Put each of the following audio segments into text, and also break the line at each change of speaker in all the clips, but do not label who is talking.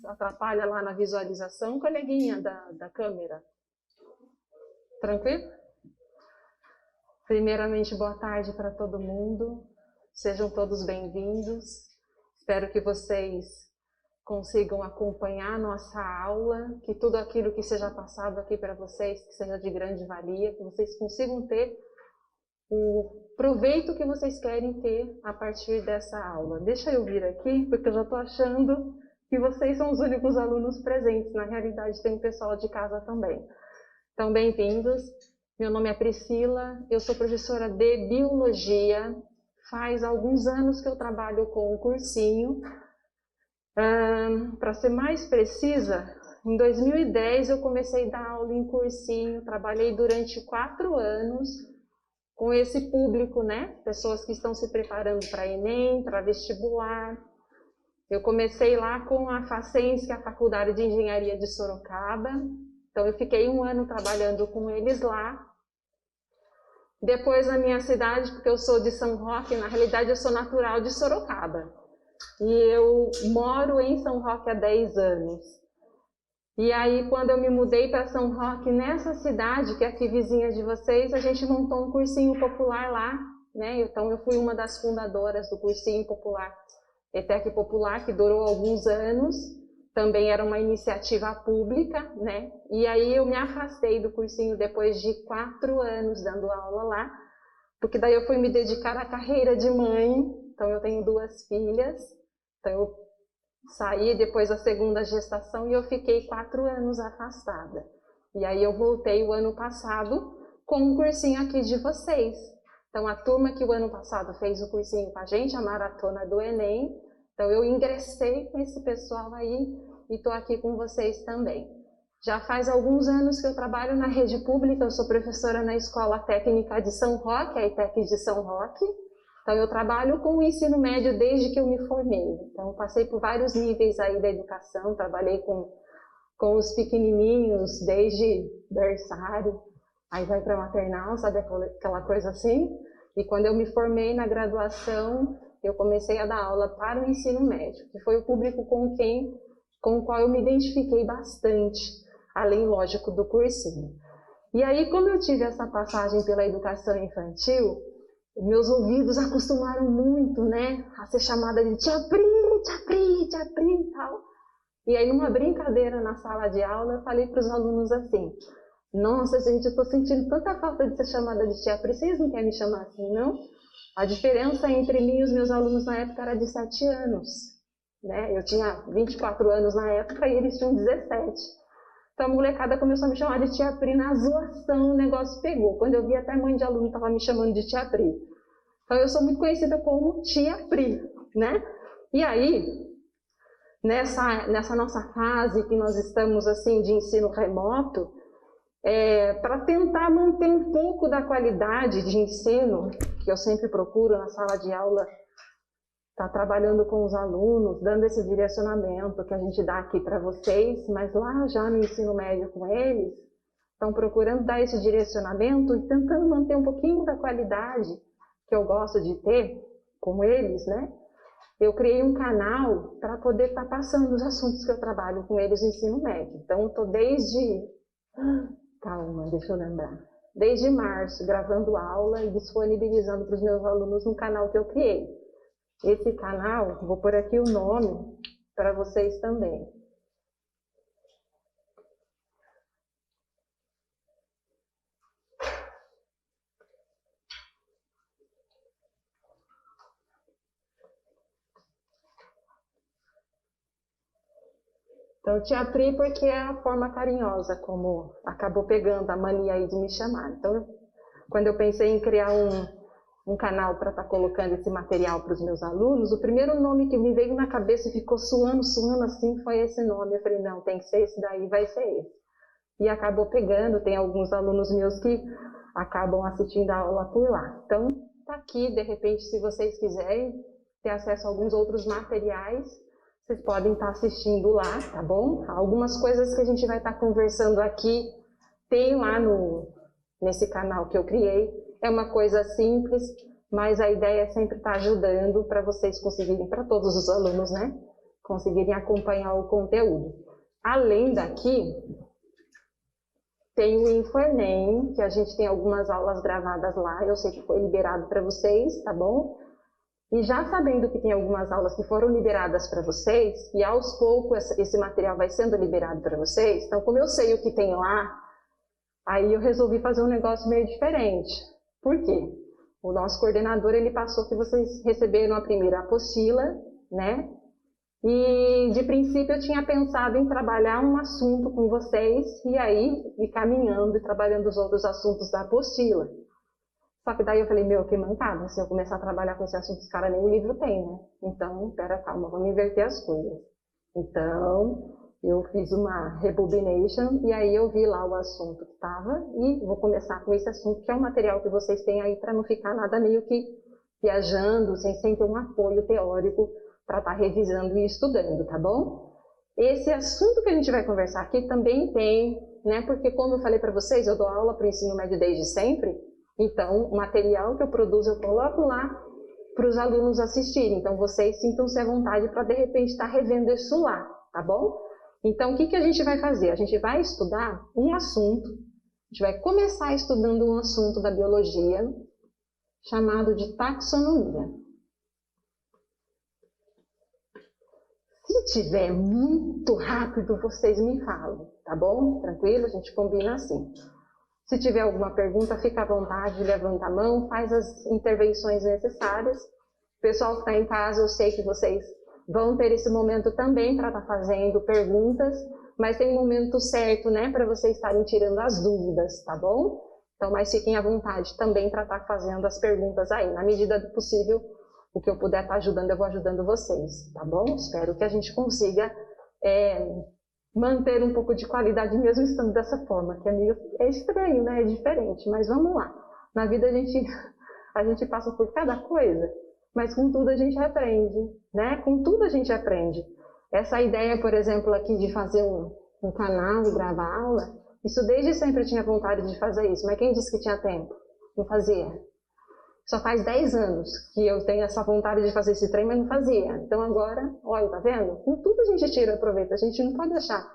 atrapalha lá na visualização, coleguinha da câmera? Tranquilo? Primeiramente, boa tarde para todo mundo. Sejam todos bem-vindos. Espero que vocês consigam acompanhar a nossa aula, que tudo aquilo que seja passado aqui para vocês, que seja de grande valia, que vocês consigam ter o proveito que vocês querem ter a partir dessa aula. Deixa eu vir aqui, porque eu já estou achando que vocês são os únicos alunos presentes. Na realidade, tem o pessoal de casa também. Então, bem-vindos. Meu nome é Priscila, eu sou professora de Biologia. Faz alguns anos que eu trabalho com o cursinho. Para ser mais precisa, em 2010 eu comecei a dar aula em cursinho, trabalhei durante 4 anos com esse público, né? Pessoas que estão se preparando para Enem, para vestibular. Eu comecei lá com a Facens, que é a Faculdade de Engenharia de Sorocaba. Então eu fiquei 1 ano trabalhando com eles lá. Depois na minha cidade, porque eu sou de São Roque, na realidade eu sou natural de Sorocaba. E eu moro em São Roque há 10 anos. E aí, quando eu me mudei para São Roque, nessa cidade, que é aqui vizinha de vocês, a gente montou um cursinho popular lá, né? Então, eu fui uma das fundadoras do cursinho popular, ETEC Popular, que durou alguns anos. Também era uma iniciativa pública, né? E aí, eu me afastei do cursinho depois de 4 anos dando aula lá, porque daí eu fui me dedicar à carreira de mãe. Então, eu tenho 2 filhas. Então, eu saí depois da 2ª gestação e eu fiquei 4 anos afastada. E aí, eu voltei o ano passado com um cursinho aqui de vocês. Então, a turma que o ano passado fez o cursinho com a gente, a Maratona do Enem. Então, eu ingressei com esse pessoal aí e estou aqui com vocês também. Já faz alguns anos que eu trabalho na rede pública. Eu sou professora na Escola Técnica de São Roque, a ETEC de São Roque. Então, eu trabalho com o ensino médio desde que eu me formei. Então, eu passei por vários níveis aí da educação, trabalhei com os pequenininhos, desde berçário, aí vai para maternal, sabe aquela coisa assim? E quando eu me formei na graduação, eu comecei a dar aula para o ensino médio, que foi o público com o qual eu me identifiquei bastante, além, lógico, do cursinho. E aí, como eu tive essa passagem pela educação infantil, meus ouvidos acostumaram muito, né, a ser chamada de tia Pri e tal. E aí, numa brincadeira na sala de aula, eu falei para os alunos assim: nossa, gente, eu estou sentindo tanta falta de ser chamada de tia Pri, vocês não querem me chamar assim, não? A diferença entre mim e os meus alunos na época era de 7 anos, né? Eu tinha 24 anos na época e eles tinham 17. Então a molecada começou a me chamar de tia Pri, na zoação o negócio pegou. Quando eu vi, até a mãe de aluno estava me chamando de tia Pri. Então eu sou muito conhecida como tia Pri, né? E aí, nessa nossa fase que nós estamos assim de ensino remoto, para tentar manter um pouco da qualidade de ensino, que eu sempre procuro na sala de aula, tá trabalhando com os alunos, dando esse direcionamento que a gente dá aqui para vocês, mas lá já no ensino médio com eles, estão procurando dar esse direcionamento e tentando manter um pouquinho da qualidade que eu gosto de ter com eles, né? Eu criei um canal para poder estar passando os assuntos que eu trabalho com eles no ensino médio. Então, eu estou calma, deixa eu lembrar. Desde março, gravando aula e disponibilizando para os meus alunos no canal que eu criei. Esse canal, vou pôr aqui o nome para vocês também. Então, tia Pri, porque é a forma carinhosa como acabou pegando a mania aí de me chamar. Então, quando eu pensei em criar um canal para estar colocando esse material para os meus alunos, o primeiro nome que me veio na cabeça e ficou suando assim, foi esse nome. Eu falei, não, tem que ser esse daí, vai ser esse. E acabou pegando, tem alguns alunos meus que acabam assistindo a aula por lá. Então, tá aqui, de repente, se vocês quiserem ter acesso a alguns outros materiais, vocês podem estar assistindo lá, tá bom? Algumas coisas que a gente vai estar conversando aqui, tem lá nesse canal que eu criei. É uma coisa simples, mas a ideia é sempre estar ajudando para vocês conseguirem, para todos os alunos, né? conseguirem acompanhar o conteúdo. Além daqui, tem o InfoEnem, que a gente tem algumas aulas gravadas lá, eu sei que foi liberado para vocês, tá bom? E já sabendo que tem algumas aulas que foram liberadas para vocês, e aos poucos esse material vai sendo liberado para vocês, então como eu sei o que tem lá, aí eu resolvi fazer um negócio meio diferente. Por quê? O nosso coordenador, ele passou que vocês receberam a primeira apostila, né? E de princípio eu tinha pensado em trabalhar um assunto com vocês, e aí ir caminhando e trabalhando os outros assuntos da apostila. Só que daí eu falei, meu, que mancada, se eu começar a trabalhar com esse assunto, os caras nem o livro tem, né? Então, pera, calma, vamos inverter as coisas. Então, eu fiz uma rebobination e aí eu vi lá o assunto que estava e vou começar com esse assunto, que é um material que vocês têm aí para não ficar nada meio que viajando, sem ter um apoio teórico para estar revisando e estudando, tá bom? Esse assunto que a gente vai conversar aqui também tem, né? Porque como eu falei para vocês, eu dou aula para o ensino médio desde sempre. Então, o material que eu produzo, eu coloco lá para os alunos assistirem. Então, vocês sintam-se à vontade para, de repente, estar revendo isso lá, tá bom? Então, o que a gente vai fazer? A gente vai estudar um assunto, a gente vai começar estudando um assunto da biologia, chamado de taxonomia. Se tiver muito rápido, vocês me falam, tá bom? Tranquilo? A gente combina assim. Se tiver alguma pergunta, fica à vontade, levanta a mão, faz as intervenções necessárias. Pessoal que está em casa, eu sei que vocês vão ter esse momento também para estar fazendo perguntas, mas tem um momento certo, né, para vocês estarem tirando as dúvidas, tá bom? Então, mas fiquem à vontade também para estar fazendo as perguntas aí. Na medida do possível, o que eu puder estar ajudando, eu vou ajudando vocês, tá bom? Espero que a gente consiga manter um pouco de qualidade mesmo estando dessa forma, que é estranho, né? É diferente, mas vamos lá. Na vida a gente passa por cada coisa, mas com tudo a gente aprende, né? Com tudo a gente aprende. Essa ideia, por exemplo, aqui de fazer um canal e gravar aula, isso desde sempre eu tinha vontade de fazer isso, mas quem disse que tinha tempo? Não fazia. Só faz 10 anos que eu tenho essa vontade de fazer esse trem, mas não fazia. Então agora, olha, tá vendo? Com tudo a gente tira proveito, a gente não pode achar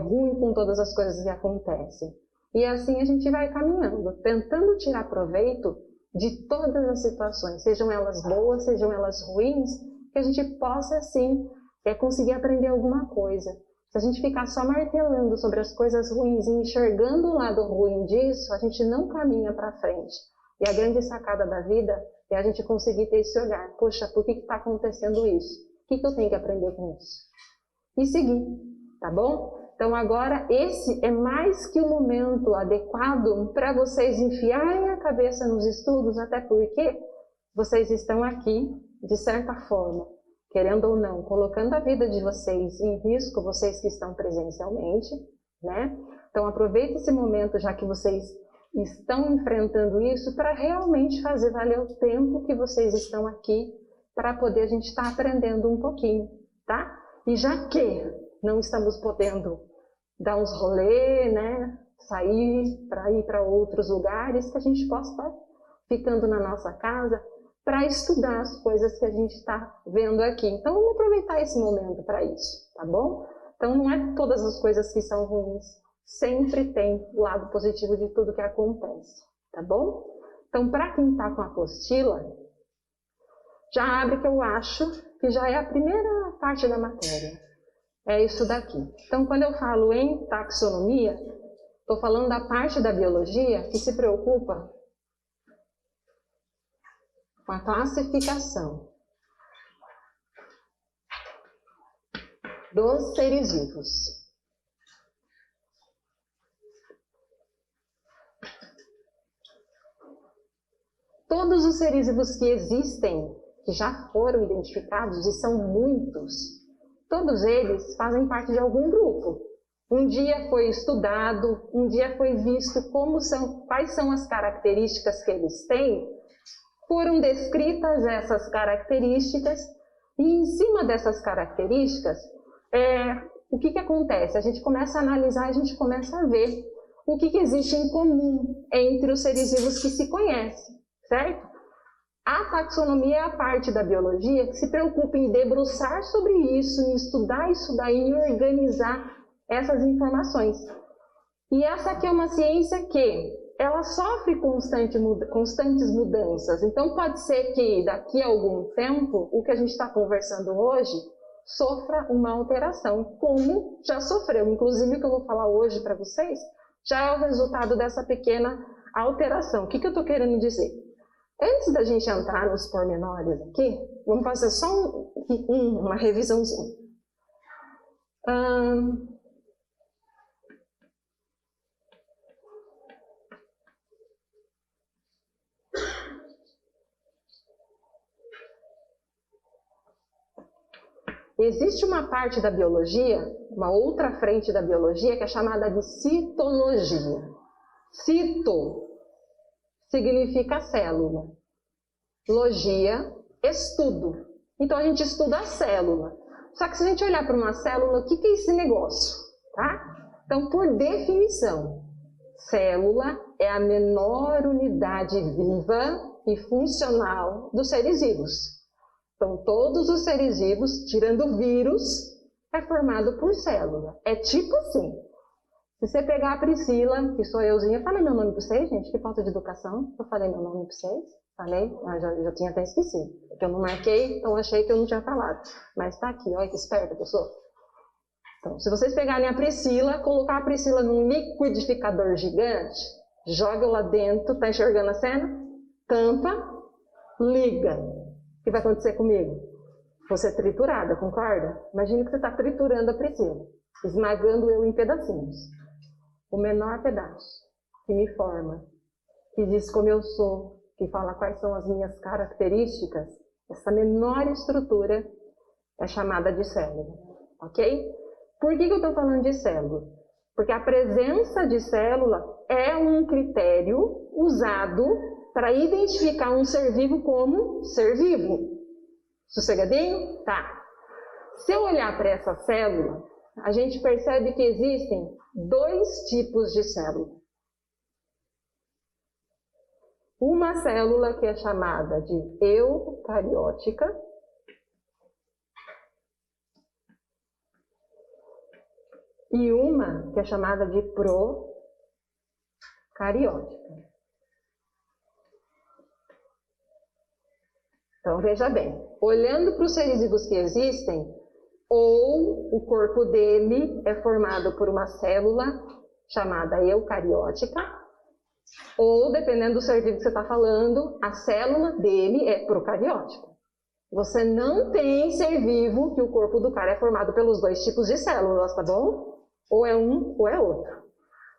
ruim com todas as coisas que acontecem. E assim a gente vai caminhando, tentando tirar proveito de todas as situações, sejam elas boas, sejam elas ruins, que a gente possa, assim, conseguir aprender alguma coisa. Se a gente ficar só martelando sobre as coisas ruins e enxergando o lado ruim disso, a gente não caminha para frente. E a grande sacada da vida é a gente conseguir ter esse olhar. Poxa, por que está acontecendo isso? O que eu tenho que aprender com isso? E seguir, tá bom? Então agora esse é mais que o momento adequado para vocês enfiarem a cabeça nos estudos, até porque vocês estão aqui, de certa forma, querendo ou não, colocando a vida de vocês em risco, vocês que estão presencialmente, né? Então aproveite esse momento, já que vocês estão enfrentando isso, para realmente fazer valer o tempo que vocês estão aqui, para poder a gente estar aprendendo um pouquinho, tá? E já que não estamos podendo dar uns rolê, né, sair para ir para outros lugares, que a gente possa estar ficando na nossa casa para estudar as coisas que a gente está vendo aqui. Então vamos aproveitar esse momento para isso, tá bom? Então não é todas as coisas que são ruins, sempre tem o lado positivo de tudo que acontece, tá bom? Então, para quem está com a apostila, já abre que eu acho que já é a primeira parte da matéria. É isso daqui. Então, quando eu falo em taxonomia, estou falando da parte da biologia que se preocupa com a classificação dos seres vivos. Todos os seres vivos que existem, que já foram identificados, e são muitos, todos eles fazem parte de algum grupo. Um dia foi estudado, um dia foi visto quais são as características que eles têm, foram descritas essas características, e em cima dessas características, o que acontece? A gente começa a analisar, a gente começa a ver o que existe em comum entre os seres vivos que se conhecem. Certo? A taxonomia é a parte da biologia que se preocupa em debruçar sobre isso, em estudar isso daí, em organizar essas informações. E essa aqui é uma ciência que ela sofre constantes mudanças. Então pode ser que daqui a algum tempo, o que a gente está conversando hoje, sofra uma alteração, como já sofreu. Inclusive o que eu vou falar hoje para vocês, já é o resultado dessa pequena alteração. O que eu estou querendo dizer? Antes da gente entrar nos pormenores aqui, vamos fazer só uma revisãozinha. Existe uma parte da biologia, uma outra frente da biologia, que é chamada de citologia. Cito significa célula. Logia, estudo. Então a gente estuda a célula. Só que se a gente olhar para uma célula, o que é esse negócio? Tá? Então, por definição, célula é a menor unidade viva e funcional dos seres vivos. Então, todos os seres vivos, tirando o vírus, é formado por célula. É tipo assim. Se você pegar a Priscila, que sou euzinha, falei meu nome para vocês, gente, que falta de educação. Eu falei meu nome para vocês, falei, já tinha até esquecido. Porque eu não marquei, então achei que eu não tinha falado. Mas tá aqui, olha que esperta que eu sou. Então, se vocês pegarem a Priscila, colocar a Priscila num liquidificador gigante, joga lá dentro, tá enxergando a cena? Tampa, liga. O que vai acontecer comigo? Vou ser triturada, concorda? Imagina que você está triturando a Priscila, esmagando eu em pedacinhos. O menor pedaço que me forma, que diz como eu sou, que fala quais são as minhas características, essa menor estrutura é chamada de célula, ok? Por que eu estou falando de célula? Porque a presença de célula é um critério usado para identificar um ser vivo como ser vivo. Sossegadinho? Tá. Se eu olhar para essa célula, a gente percebe que existem dois tipos de célula. Uma célula que é chamada de eucariótica e uma que é chamada de procariótica. Então, veja bem, olhando para os seres vivos que existem, ou o corpo dele é formado por uma célula chamada eucariótica, ou, dependendo do ser vivo que você está falando, a célula dele é procariótica. Você não tem ser vivo que o corpo do cara é formado pelos dois tipos de células, tá bom? Ou é um ou é outro.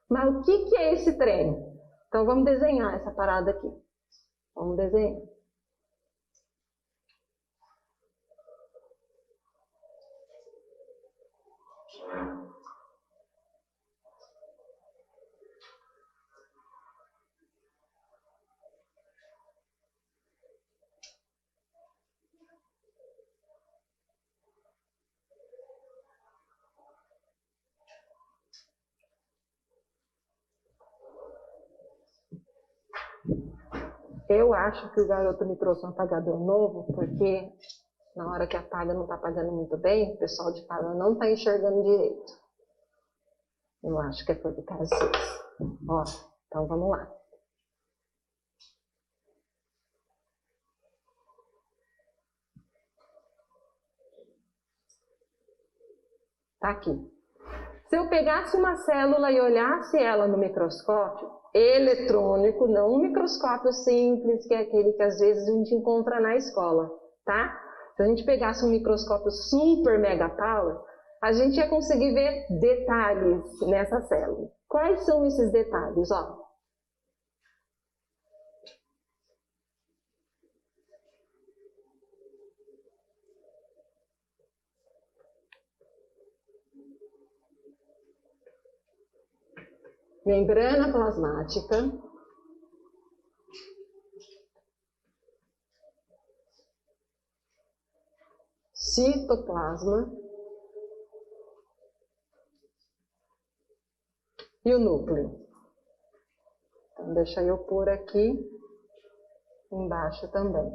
Mas o que é esse trem? Então, vamos desenhar essa parada aqui. Vamos desenhar. Eu acho que o garoto me trouxe um apagador novo, porque na hora que apaga não está apagando muito bem, o pessoal de casa não está enxergando direito. Eu acho que é por causa disso. Ó, então vamos lá. Tá aqui. Se eu pegasse uma célula e olhasse ela no microscópio eletrônico, não um microscópio simples, que é aquele que às vezes a gente encontra na escola, tá? Se a gente pegasse um microscópio super mega power, a gente ia conseguir ver detalhes nessa célula. Quais são esses detalhes? Ó. Membrana plasmática, citoplasma e o núcleo. Então, deixa eu pôr aqui embaixo também.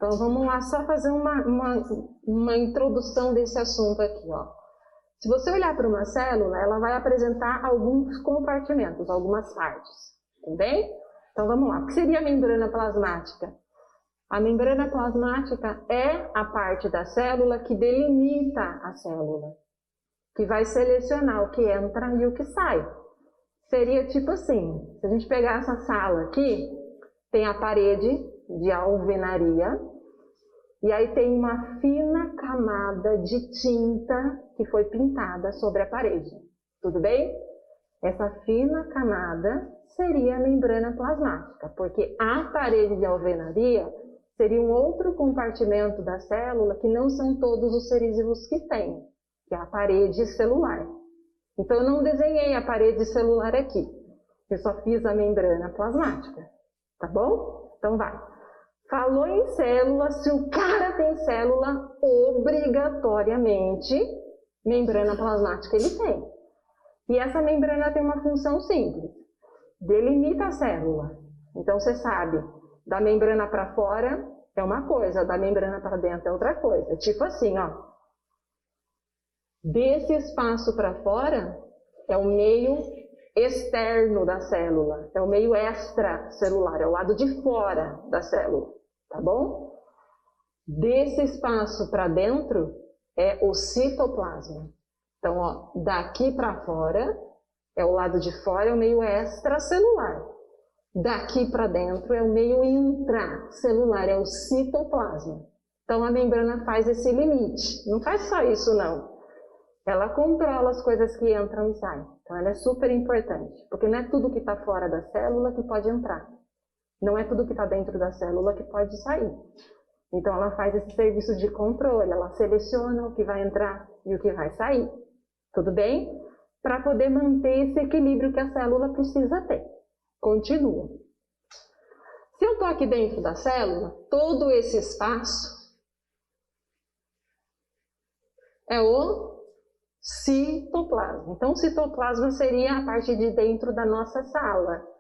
Então, vamos lá, só fazer uma introdução desse assunto aqui, ó. Se você olhar para uma célula, ela vai apresentar alguns compartimentos, algumas partes, tudo bem? Então, vamos lá. O que seria a membrana plasmática? A membrana plasmática é a parte da célula que delimita a célula, que vai selecionar o que entra e o que sai. Seria tipo assim, se a gente pegar essa sala aqui, tem a parede de alvenaria, e aí tem uma fina camada de tinta que foi pintada sobre a parede. Tudo bem? Essa fina camada seria a membrana plasmática, porque a parede de alvenaria seria um outro compartimento da célula que não são todos os seres vivos que tem, que é a parede celular. Então eu não desenhei a parede celular aqui, eu só fiz a membrana plasmática, tá bom? Então vai. Falou em célula, se o cara tem célula, obrigatoriamente, membrana plasmática ele tem. E essa membrana tem uma função simples, delimita a célula. Então você sabe, da membrana para fora é uma coisa, da membrana para dentro é outra coisa. Tipo assim, ó, desse espaço para fora é o meio externo da célula, é o meio extracelular, é o lado de fora da célula. Tá bom? Desse espaço para dentro é o citoplasma. Então, ó, daqui para fora é o lado de fora, é o meio extracelular. Daqui para dentro é o meio intracelular, é o citoplasma. Então, a membrana faz esse limite. Não faz só isso, não. Ela controla as coisas que entram e saem. Então, ela é super importante, porque não é tudo que está fora da célula que pode entrar. Não é tudo que está dentro da célula que pode sair. Então, ela faz esse serviço de controle, ela seleciona o que vai entrar e o que vai sair. Tudo bem? Para poder manter esse equilíbrio que a célula precisa ter. Continua. Se eu estou aqui dentro da célula, todo esse espaço é o citoplasma. Então, o citoplasma seria a parte de dentro da nossa sala.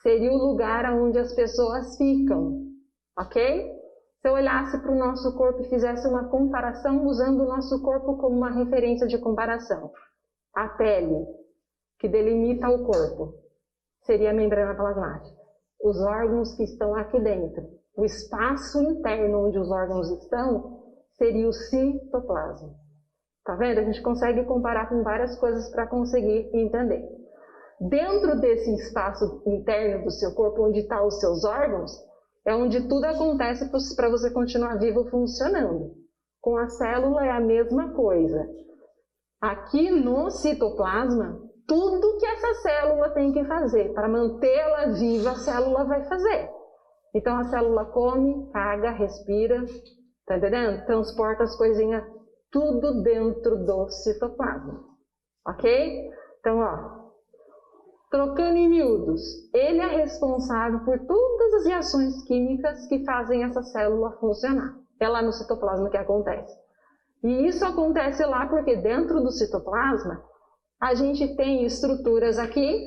Seria o lugar onde as pessoas ficam, ok? Se eu olhasse para o nosso corpo e fizesse uma comparação usando o nosso corpo como uma referência de comparação. A pele, que delimita o corpo, seria a membrana plasmática. Os órgãos que estão aqui dentro, o espaço interno onde os órgãos estão, seria o citoplasma. Tá vendo? A gente consegue comparar com várias coisas para conseguir entender. Dentro desse espaço interno do seu corpo, onde estão os seus órgãos, é onde tudo acontece para você continuar vivo funcionando. Com a célula é a mesma coisa. Aqui no citoplasma, tudo que essa célula tem que fazer para mantê-la viva, a célula vai fazer. Então a célula come, caga, respira, tá entendendo? Transporta as coisinhas, tudo dentro do citoplasma. Ok? Então, ó. Trocando em miúdos, ele é responsável por todas as reações químicas que fazem essa célula funcionar. É lá no citoplasma que acontece. E isso acontece lá porque dentro do citoplasma, a gente tem estruturas aqui,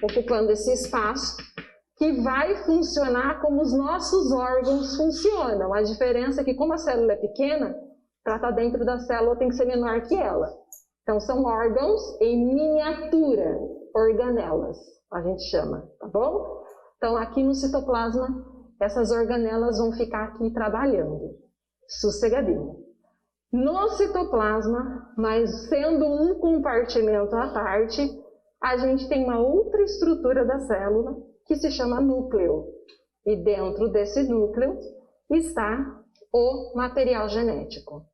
ocupando esse espaço, que vai funcionar como os nossos órgãos funcionam. A diferença é que como a célula é pequena, para estar dentro da célula tem que ser menor que ela. Então são órgãos em miniatura. Organelas, a gente chama, tá bom? Então, aqui no citoplasma, essas organelas vão ficar aqui trabalhando, sossegadinho. No citoplasma, mas sendo um compartimento à parte, a gente tem uma outra estrutura da célula que se chama núcleo. E dentro desse núcleo está o material genético.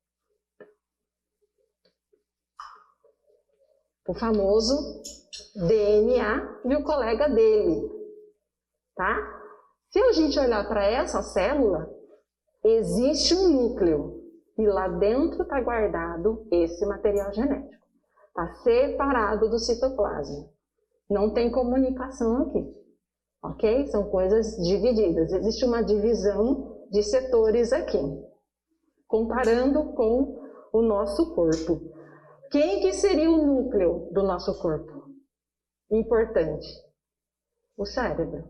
O famoso DNA e o colega dele, tá? Se a gente olhar para essa célula, existe um núcleo e lá dentro está guardado esse material genético. Está separado do citoplasma. Não tem comunicação aqui, ok? São coisas divididas. Existe uma divisão de setores aqui, comparando com o nosso corpo. Quem que seria o núcleo do nosso corpo? Importante. O cérebro.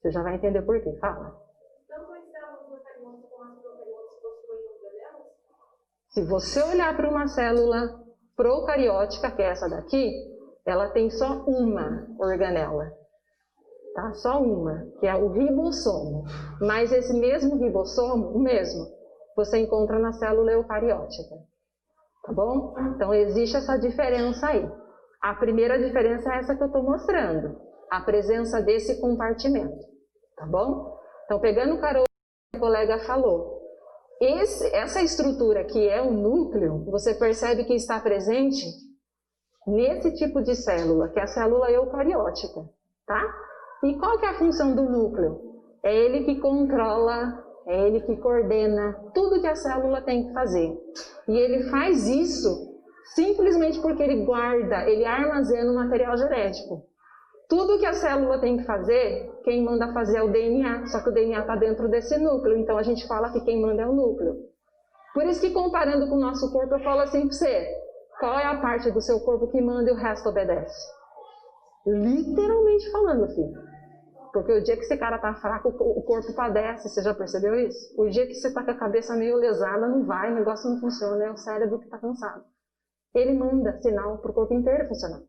Você já vai entender por quê. Fala. Se você olhar para uma célula procariótica, que é essa daqui, ela tem só uma organela. Tá? Só uma, que é o ribossomo. Mas esse mesmo ribossomo, o mesmo, você encontra na célula eucariótica. Tá bom? Então existe essa diferença aí. A primeira diferença é essa que eu estou mostrando. A presença desse compartimento. Tá bom? Então pegando o carona que o colega falou. Essa estrutura que é o núcleo, você percebe que está presente nesse tipo de célula, que é a célula eucariótica, tá? E qual que é a função do núcleo? É ele que controla, é ele que coordena tudo que a célula tem que fazer. E ele faz isso simplesmente porque ele guarda, ele armazena o material genético. Tudo que a célula tem que fazer, quem manda fazer é o DNA, só que o DNA está dentro desse núcleo, então a gente fala que quem manda é o núcleo. Por isso que comparando com o nosso corpo, eu falo assim para você, qual é a parte do seu corpo que manda e o resto obedece? Literalmente falando, filho. Porque o dia que esse cara tá fraco, o corpo padece, você já percebeu isso? O dia que você tá com a cabeça meio lesada, não vai, o negócio não funciona, é o cérebro que tá cansado. Ele manda sinal para o corpo inteiro funcionar.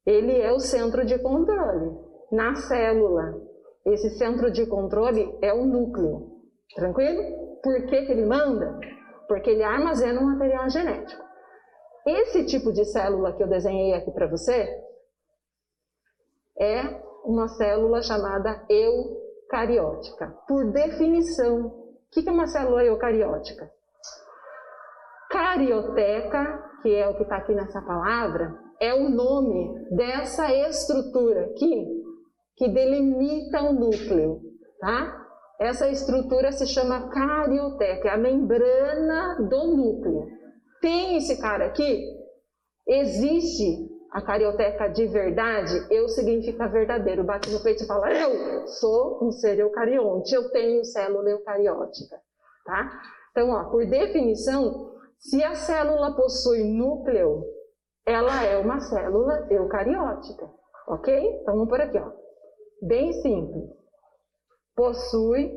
Ele é o centro de controle. Na célula, esse centro de controle é o núcleo. Tranquilo? Por que que ele manda? Porque ele armazena um material genético. Esse tipo de célula que eu desenhei aqui para você é uma célula chamada eucariótica. Por definição, o que é uma célula eucariótica? Carioteca, que é o que está aqui nessa palavra, é o nome dessa estrutura aqui que delimita o núcleo, tá? Essa estrutura se chama carioteca, é a membrana do núcleo. Tem esse cara aqui, existe a carioteca de verdade, eu significa verdadeiro. Bate no peito e fala, eu sou um ser eucarionte, eu tenho célula eucariótica, tá? Então, ó, por definição, se a célula possui núcleo, ela é uma célula eucariótica, ok? Então vamos por aqui, ó. Bem simples. Possui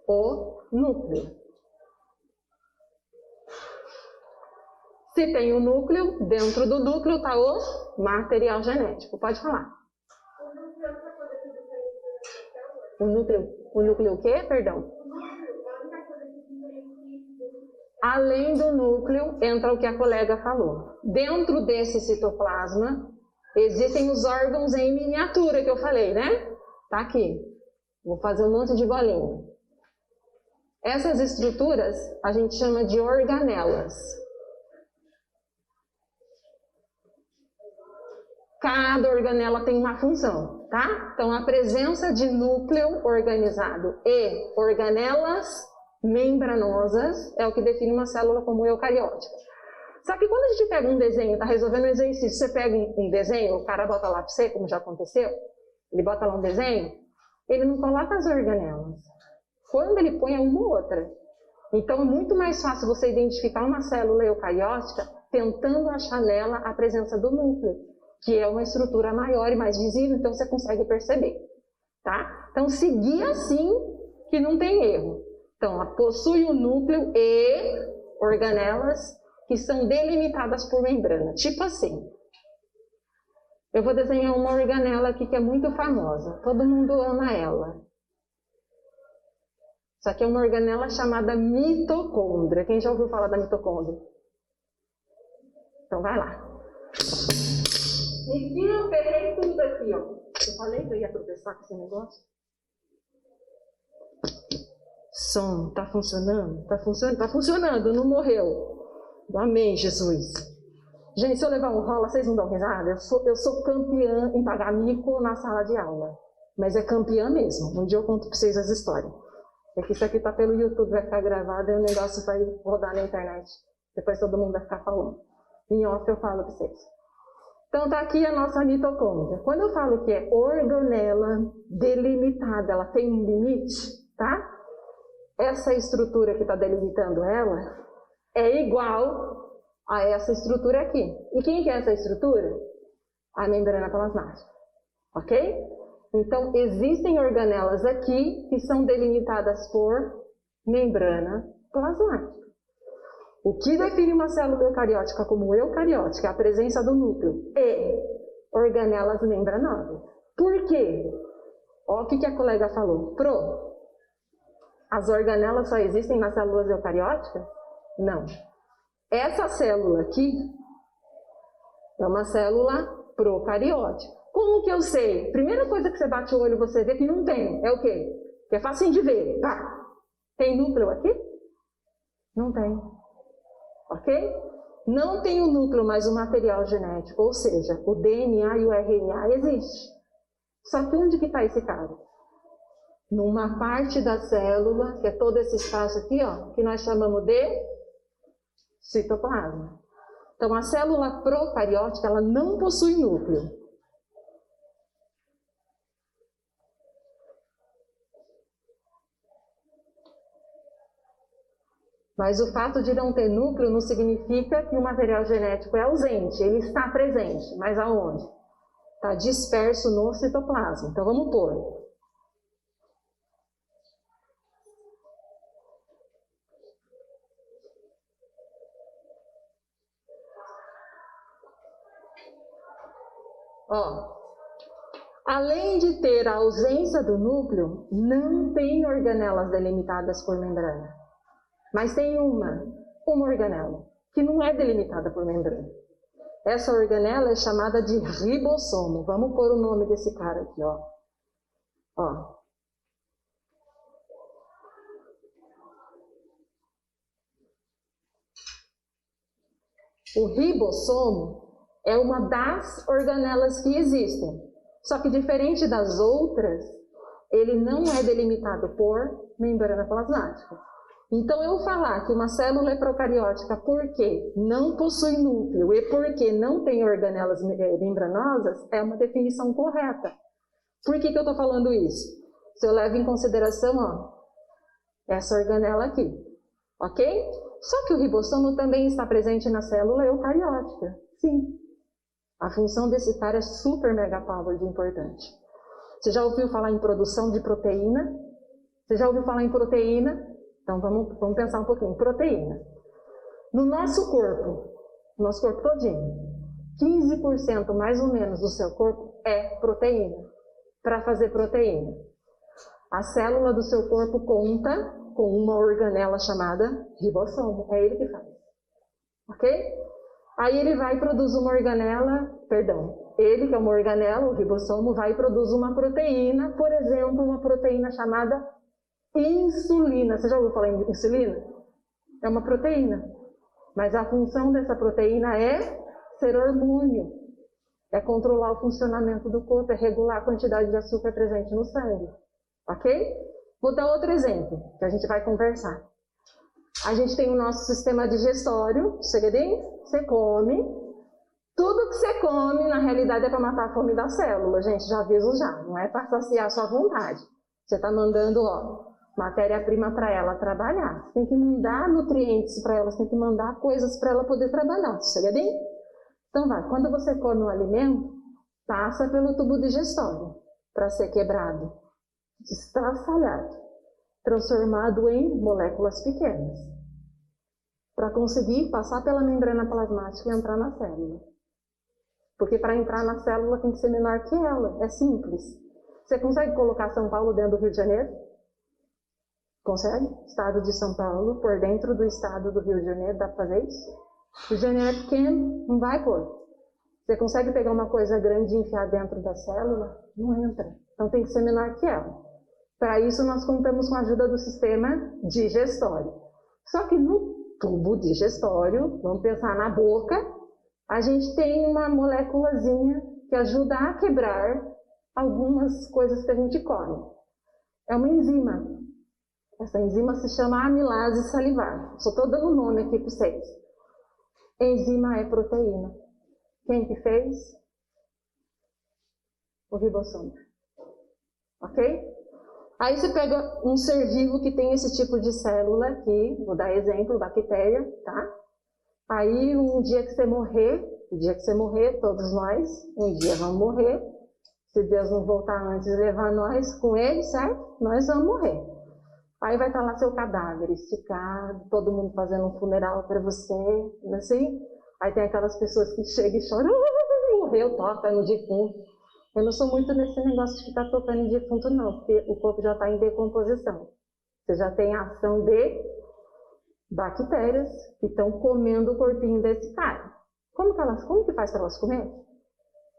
o núcleo. Se tem o núcleo, dentro do núcleo está o material genético. Pode falar. O núcleo o quê? Perdão. Além do núcleo, entra o que a colega falou. Dentro desse citoplasma, existem os órgãos em miniatura que eu falei, né? Tá aqui. Vou fazer um monte de bolinha. Essas estruturas a gente chama de organelas. Cada organela tem uma função, tá? Então, a presença de núcleo organizado e organelas membranosas é o que define uma célula como eucariótica. Só que quando a gente pega um desenho, está resolvendo um exercício, você pega um desenho, o cara bota lá para você, como já aconteceu, ele bota lá um desenho, ele não coloca as organelas. Quando ele põe é uma ou outra. Então é muito mais fácil você identificar uma célula eucariótica tentando achar nela a presença do núcleo, que é uma estrutura maior e mais visível, então você consegue perceber. Tá? Então seguir assim que não tem erro. Então, ela possui um núcleo e organelas que são delimitadas por membrana, tipo assim. Eu vou desenhar uma organela aqui que é muito famosa, todo mundo ama ela. Isso aqui é uma organela chamada mitocôndria. Quem já ouviu falar da mitocôndria? Então vai lá. Me eu ferrei tudo aqui, ó. Eu falei que eu ia tropeçar com esse negócio. Som, tá funcionando? Tá funcionando? Tá funcionando, não morreu. Amém, Jesus. Gente, se eu levar um rola, vocês não dão risada? Eu sou campeã em pagar mico na sala de aula. Mas é campeã mesmo. Um dia eu conto pra vocês as histórias. É que isso aqui tá pelo YouTube, vai ficar gravado e o negócio vai rodar na internet. Depois todo mundo vai ficar falando. Em off eu falo para vocês. Então tá aqui a nossa mitocôndria. Quando eu falo que é organela delimitada, ela tem um limite, tá? Essa estrutura que está delimitando ela é igual a essa estrutura aqui. E quem que é essa estrutura? A membrana plasmática. Ok? Então, existem organelas aqui que são delimitadas por membrana plasmática. O que define uma célula eucariótica como eucariótica é a presença do núcleo e organelas membranosas. Por quê? Olha o que a colega falou. As organelas só existem nas células eucarióticas? Não. Essa célula aqui é uma célula procariótica. Como que eu sei? Primeira coisa que você bate o olho e você vê que não tem. É o quê? Que é facinho de ver. Pá. Tem núcleo aqui? Não tem. Ok? Não tem o núcleo, mas o material genético. Ou seja, o DNA e o RNA existe. Só que onde que está esse cara? Numa parte da célula, que é todo esse espaço aqui, ó, que nós chamamos de citoplasma. Então, a célula procariótica, ela não possui núcleo. Mas o fato de não ter núcleo não significa que o material genético é ausente. Ele está presente, mas aonde? Está disperso no citoplasma. Então, vamos pôr. Ó, além de ter a ausência do núcleo, não tem organelas delimitadas por membrana. Mas tem uma organela, que não é delimitada por membrana. Essa organela é chamada de ribossomo. Vamos pôr o nome desse cara aqui, ó. Ó. O ribossomo é uma das organelas que existem. Só que diferente das outras, ele não é delimitado por membrana plasmática. Então, eu falar que uma célula é procariótica porque não possui núcleo e porque não tem organelas membranosas é uma definição correta. Por que eu estou falando isso? Se eu levo em consideração, ó, essa organela aqui, ok? Só que o ribossomo também está presente na célula eucariótica. Sim. A função desse cara é super mega power de importante. Você já ouviu falar em produção de proteína? Você já ouviu falar em proteína? Então vamos pensar um pouquinho. Proteína. No nosso corpo todinho, 15% mais ou menos do seu corpo é proteína. Para fazer proteína, a célula do seu corpo conta com uma organela chamada ribossomo. É ele que faz. Ok? Aí ele vai e produz uma organela, ele que é uma organela, o ribossomo, vai e produz uma proteína, por exemplo, uma proteína chamada insulina. Você já ouviu falar em insulina? É uma proteína. Mas a função dessa proteína é ser hormônio. É controlar o funcionamento do corpo, é regular a quantidade de açúcar presente no sangue. Ok? Vou dar outro exemplo, que a gente vai conversar. A gente tem o nosso sistema digestório, segredinho, você come. Tudo que você come, na realidade, é para matar a fome da célula. Gente, já aviso já, não é para saciar a sua vontade. Você está mandando, ó, matéria-prima para ela trabalhar. Você tem que mandar nutrientes para ela, você tem que mandar coisas para ela poder trabalhar, segredinho? Então vai, quando você come um alimento, passa pelo tubo digestório para ser quebrado, estraçalhado, transformado em moléculas pequenas, para conseguir passar pela membrana plasmática e entrar na célula. Porque para entrar na célula tem que ser menor que ela, é simples. Você consegue colocar São Paulo dentro do Rio de Janeiro? Consegue? Estado de São Paulo, por dentro do estado do Rio de Janeiro, dá para fazer isso? O Rio de Janeiro é pequeno, não vai pôr. Você consegue pegar uma coisa grande e enfiar dentro da célula? Não entra. Então tem que ser menor que ela. Para isso nós contamos com a ajuda do sistema digestório. Só que no tubo digestório, vamos pensar na boca, a gente tem uma moléculazinha que ajuda a quebrar algumas coisas que a gente come. É uma enzima. Essa enzima se chama amilase salivar. Só estou dando nome aqui para vocês. Enzima é proteína. Quem que fez? O ribossomo. Ok? Aí você pega um ser vivo que tem esse tipo de célula aqui, vou dar exemplo, bactéria, tá? Aí um dia que você morrer, todos nós, um dia vamos morrer. Se Deus não voltar antes e levar nós com ele, certo? Nós vamos morrer. Aí vai estar lá seu cadáver esticado, todo mundo fazendo um funeral para você, assim. Aí tem aquelas pessoas que chegam e choram, morreu, toca no defunto. Eu não sou muito nesse negócio de ficar tocando em defunto, não, porque o corpo já está em decomposição. Você já tem a ação de bactérias que estão comendo o corpinho desse cara. Como que faz para elas comer?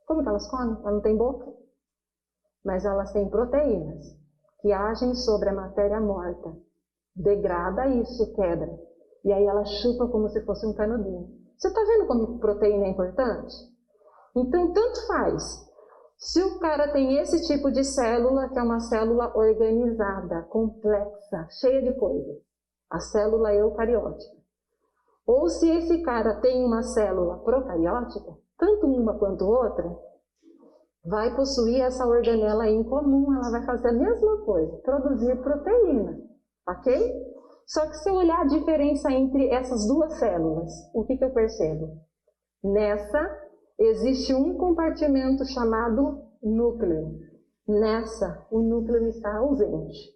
Como que elas comem? Elas não têm boca. Mas elas têm proteínas que agem sobre a matéria morta. Degrada isso, quebra. E aí ela chupa como se fosse um canudinho. Você está vendo como proteína é importante? Então, tanto faz. Se o cara tem esse tipo de célula, que é uma célula organizada, complexa, cheia de coisas, a célula eucariótica. Ou se esse cara tem uma célula procariótica, tanto uma quanto outra, vai possuir essa organela em comum, ela vai fazer a mesma coisa, produzir proteína, ok? Só que se eu olhar a diferença entre essas duas células, o que eu percebo? Nessa, existe um compartimento chamado núcleo. Nessa, o núcleo está ausente.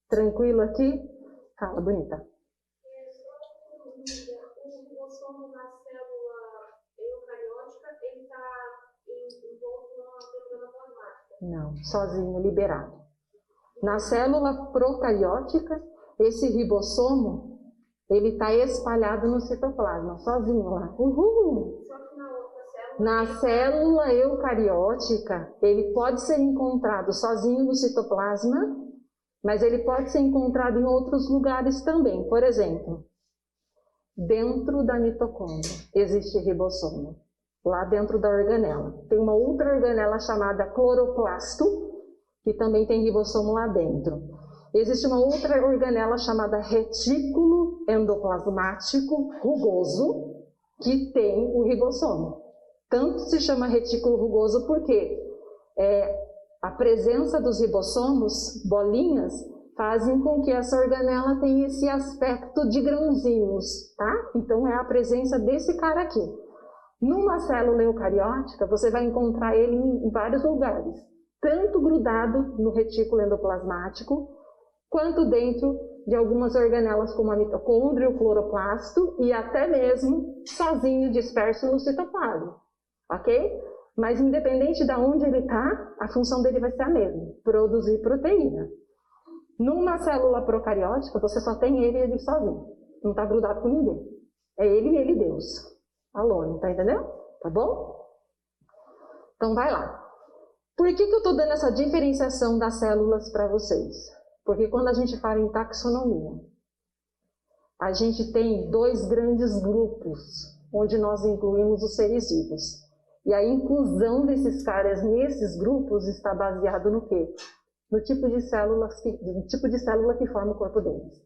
Tranquilo aqui? Fala, bonita.
O ribossomo na célula eucariótica, ele está envolto na membrana plasmática?
Não, sozinho, liberado. Na célula procariótica, esse ribossomo, ele está espalhado no citoplasma, sozinho lá. Uhul!
Só que na outra célula...
Na célula eucariótica, ele pode ser encontrado sozinho no citoplasma, mas ele pode ser encontrado em outros lugares também. Por exemplo, dentro da mitocôndria existe ribossomo, lá dentro da organela. Tem uma outra organela chamada cloroplasto, que também tem ribossomo lá dentro. Existe uma outra organela chamada retículo endoplasmático rugoso, que tem o ribossomo. Tanto se chama retículo rugoso porque a presença dos ribossomos, bolinhas, fazem com que essa organela tenha esse aspecto de grãozinhos, tá? Então é a presença desse cara aqui. Numa célula eucariótica, você vai encontrar ele em vários lugares, tanto grudado no retículo endoplasmático, quanto dentro de algumas organelas como a mitocôndria, o cloroplasto e até mesmo sozinho disperso no citoplasma, ok? Mas independente de onde ele está, a função dele vai ser a mesma, produzir proteína. Numa célula procariótica, você só tem ele e ele sozinho, não está grudado com ninguém. É ele e ele Deus, alone, tá entendendo? Tá bom? Então vai lá. Por que eu estou dando essa diferenciação das células para vocês? Porque quando a gente fala em taxonomia, a gente tem dois grandes grupos, onde nós incluímos os seres vivos. E a inclusão desses caras nesses grupos está baseado no quê? No tipo de célula que forma o corpo deles.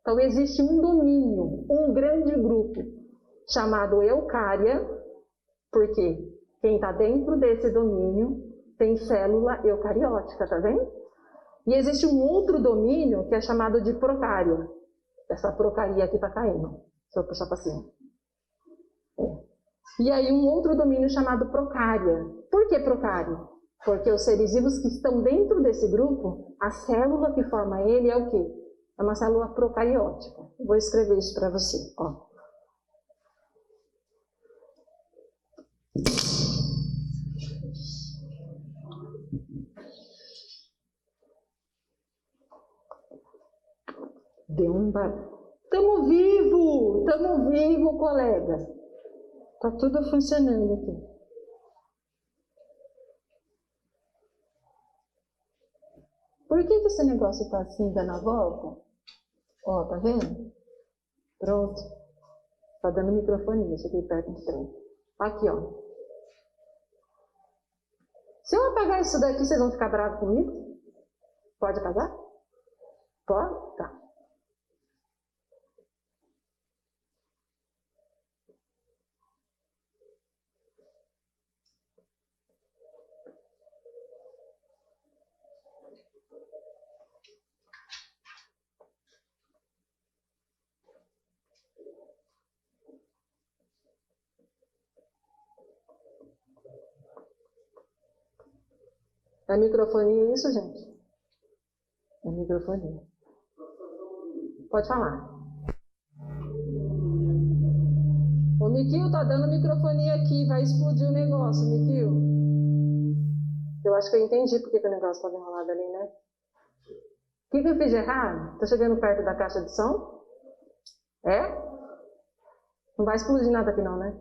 Então existe um domínio, um grande grupo, chamado eucária, porque quem está dentro desse domínio tem célula eucariótica, tá vendo? E existe um outro domínio que é chamado de procária. Essa procaria aqui está caindo. Se eu puxar para cima. E aí um outro domínio chamado procária. Por que procária? Porque os seres vivos que estão dentro desse grupo, a célula que forma ele é o quê? É uma célula procariótica. Vou escrever isso para você. Ó. Deu um barulho. Tamo vivo, colega. Tá tudo funcionando aqui. Por que esse negócio tá assim, dando a volta? Ó, tá vendo? Pronto. Tá dando microfone, deixa aqui perto do trem. Aqui, ó. Se eu apagar isso daqui, vocês vão ficar bravos comigo? Pode apagar? Pode? Tá. É microfonia isso, gente? É microfonia. Pode falar. Ô, Miquil, tá dando microfonia aqui, vai explodir o negócio, Miquil. Eu acho que eu entendi porque que o negócio estava enrolado ali, né? O que eu fiz de errado? Tô chegando perto da caixa de som? É? Não vai explodir nada aqui não, né?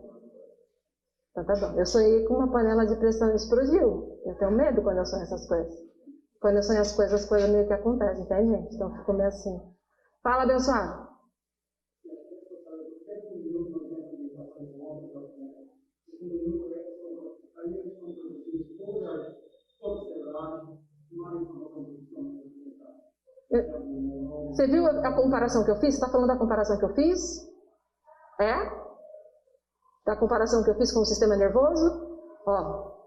Então tá bom. Eu sonhei com uma panela de pressão e explodiu. Eu tenho medo quando eu sonho essas coisas. Quando eu sonho as coisas meio que acontecem, entende, gente? Então ficou meio assim. Fala, abençoado. Você viu a comparação que eu fiz? Você está falando da comparação que eu fiz? É? Da comparação que eu fiz com o sistema nervoso? Ó,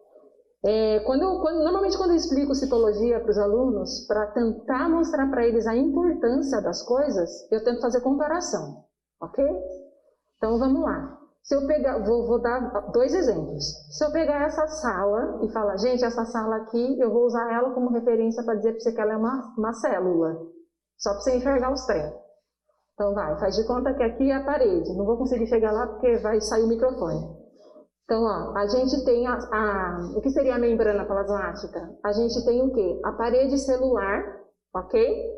normalmente quando eu explico citologia para os alunos, para tentar mostrar para eles a importância das coisas, eu tento fazer comparação, ok? Então vamos lá. Se eu pegar, vou dar 2 exemplos. Se eu pegar essa sala e falar, gente, essa sala aqui, eu vou usar ela como referência para dizer para você que ela é uma célula, só para você enxergar os trem. Então faz de conta que aqui é a parede. Não vou conseguir chegar lá porque vai sair o microfone. Então, ó, a gente tem o que seria a membrana plasmática? A gente tem o quê? A parede celular, ok?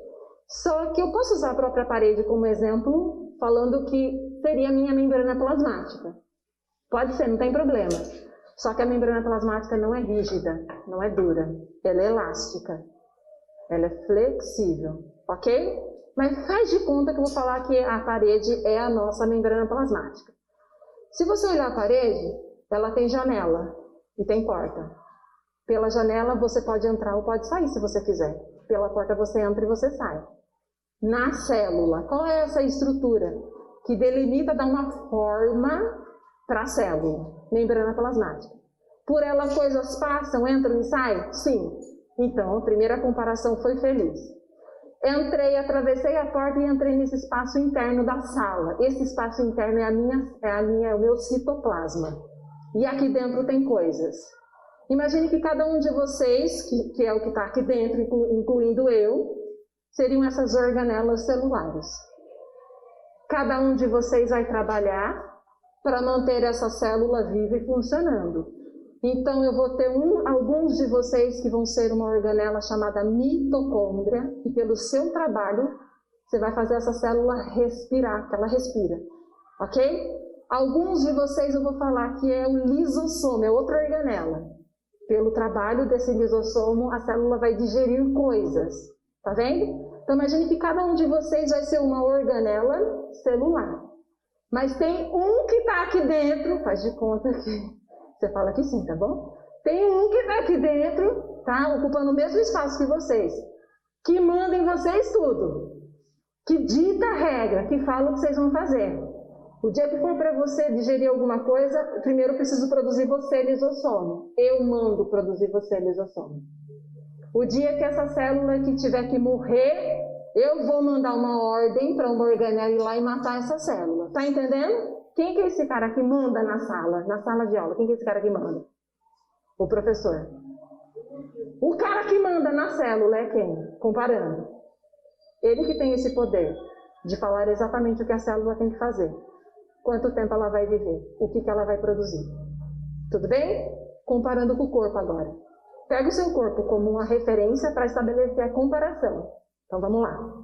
Só que eu posso usar a própria parede como exemplo, falando que seria a minha membrana plasmática. Pode ser, não tem problema. Só que a membrana plasmática não é rígida, não é dura. Ela é elástica. Ela é flexível, ok? Mas faz de conta que eu vou falar que a parede é a nossa membrana plasmática. Se você olhar a parede, ela tem janela e tem porta. Pela janela você pode entrar ou pode sair se você quiser. Pela porta você entra e você sai. Na célula, qual é essa estrutura que delimita, dá uma forma para a célula? Membrana plasmática. Por ela coisas passam, entram e saem? Sim. Então, a primeira comparação foi feliz. Entrei, atravessei a porta e entrei nesse espaço interno da sala. Esse espaço interno é o meu citoplasma. E aqui dentro tem coisas. Imagine que cada um de vocês, que é o que está aqui dentro, incluindo eu, seriam essas organelas celulares. Cada um de vocês vai trabalhar para manter essa célula viva e funcionando. Então, eu vou ter alguns de vocês que vão ser uma organela chamada mitocôndria, e pelo seu trabalho, você vai fazer essa célula respirar, que ela respira, ok? Alguns de vocês eu vou falar que é o lisossomo, é outra organela. Pelo trabalho desse lisossomo, a célula vai digerir coisas, tá vendo? Então, imagine que cada um de vocês vai ser uma organela celular. Mas tem um que está aqui dentro, faz de conta que... Você fala que sim, tá bom? Tem um que está aqui dentro, tá? Ocupando o mesmo espaço que vocês, que manda em vocês tudo, que dita a regra, que fala o que vocês vão fazer. O dia que for para você digerir alguma coisa, primeiro eu preciso produzir você lisossomo. Eu mando produzir você lisossomo. O dia que essa célula que tiver que morrer, eu vou mandar uma ordem para uma organela ir lá e matar essa célula. Tá entendendo? Quem que é esse cara que manda na sala de aula? Quem que é esse cara que manda? O professor. O cara que manda na célula é quem? Comparando. Ele que tem esse poder de falar exatamente o que a célula tem que fazer. Quanto tempo ela vai viver? O que ela vai produzir? Tudo bem? Comparando com o corpo agora. Pega o seu corpo como uma referência para estabelecer a comparação. Então vamos lá.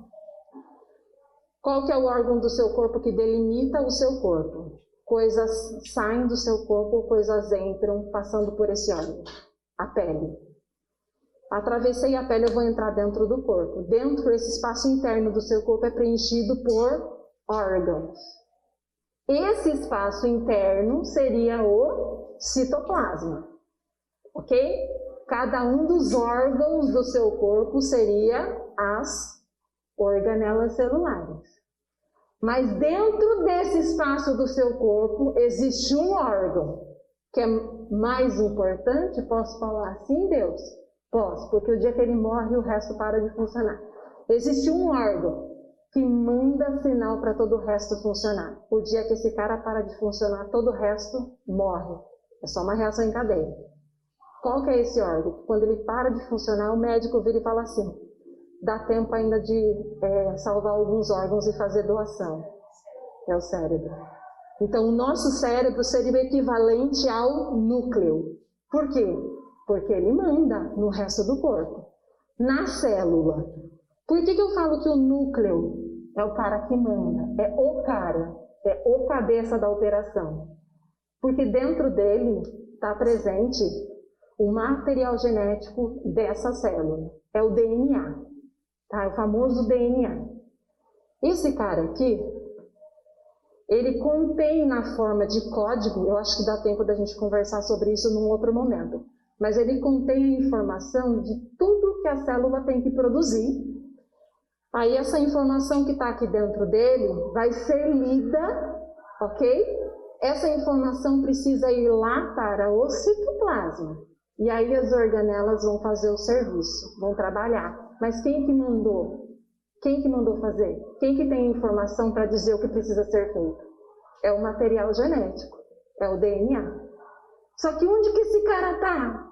Qual que é o órgão do seu corpo que delimita o seu corpo? Coisas saem do seu corpo, coisas entram passando por esse órgão. A pele. Atravessei a pele, eu vou entrar dentro do corpo. Dentro, esse espaço interno do seu corpo é preenchido por órgãos. Esse espaço interno seria o citoplasma. Ok? Cada um dos órgãos do seu corpo seria as organelas celulares. Mas dentro desse espaço do seu corpo existe um órgão que é mais importante. Posso falar assim, Deus? Posso, porque o dia que ele morre o resto para de funcionar. Existe um órgão que manda sinal para todo o resto funcionar. O dia que esse cara para de funcionar, todo o resto morre. É só uma reação em cadeia. Qual que é esse órgão? Quando ele para de funcionar, o médico vira e fala assim, dá tempo ainda de salvar alguns órgãos e fazer doação. É o cérebro. Então, o nosso cérebro seria o equivalente ao núcleo. Por quê? Porque ele manda no resto do corpo. Na célula. Por que eu falo que o núcleo é o cara que manda? É o cara. É o cabeça da operação. Porque dentro dele está presente o material genético dessa célula. É o DNA. Tá? É o famoso DNA. Esse cara aqui, ele contém na forma de código, eu acho que dá tempo da gente conversar sobre isso num outro momento, mas ele contém a informação de tudo que a célula tem que produzir. Aí essa informação que está aqui dentro dele vai ser lida, ok? Essa informação precisa ir lá para o citoplasma. E aí as organelas vão fazer o serviço, vão trabalhar. Mas quem que mandou? Quem que mandou fazer? Quem que tem informação para dizer o que precisa ser feito? É o material genético, é o DNA. Só que onde que esse cara está?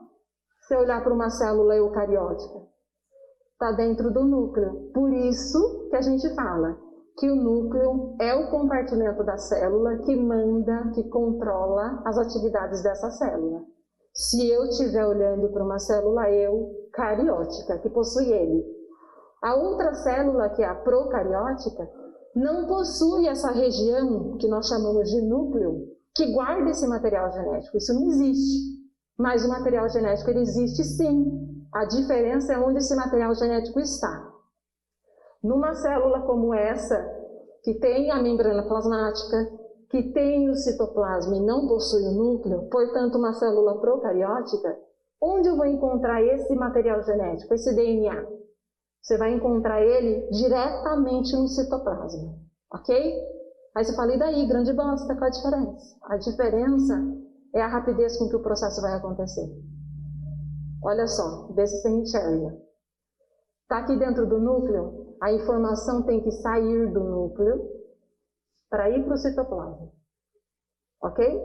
Se olhar para uma célula eucariótica, está dentro do núcleo. Por isso que a gente fala que o núcleo é o compartimento da célula que manda, que controla as atividades dessa célula. Se eu estiver olhando para uma célula eucariótica, que possui ele, a outra célula, que é a procariótica, não possui essa região que nós chamamos de núcleo, que guarda esse material genético. Isso não existe. Mas o material genético ele existe sim. A diferença é onde esse material genético está. Numa célula como essa, que tem a membrana plasmática, que tem o citoplasma e não possui o núcleo, portanto uma célula procariótica, onde eu vou encontrar esse material genético, esse DNA? Você vai encontrar ele diretamente no citoplasma, ok? Aí você fala, e daí, grande bosta, qual a diferença? A diferença é a rapidez com que o processo vai acontecer. Olha só, vê se você enxerga. Está aqui dentro do núcleo, a informação tem que sair do núcleo para ir para o citoplasma, ok?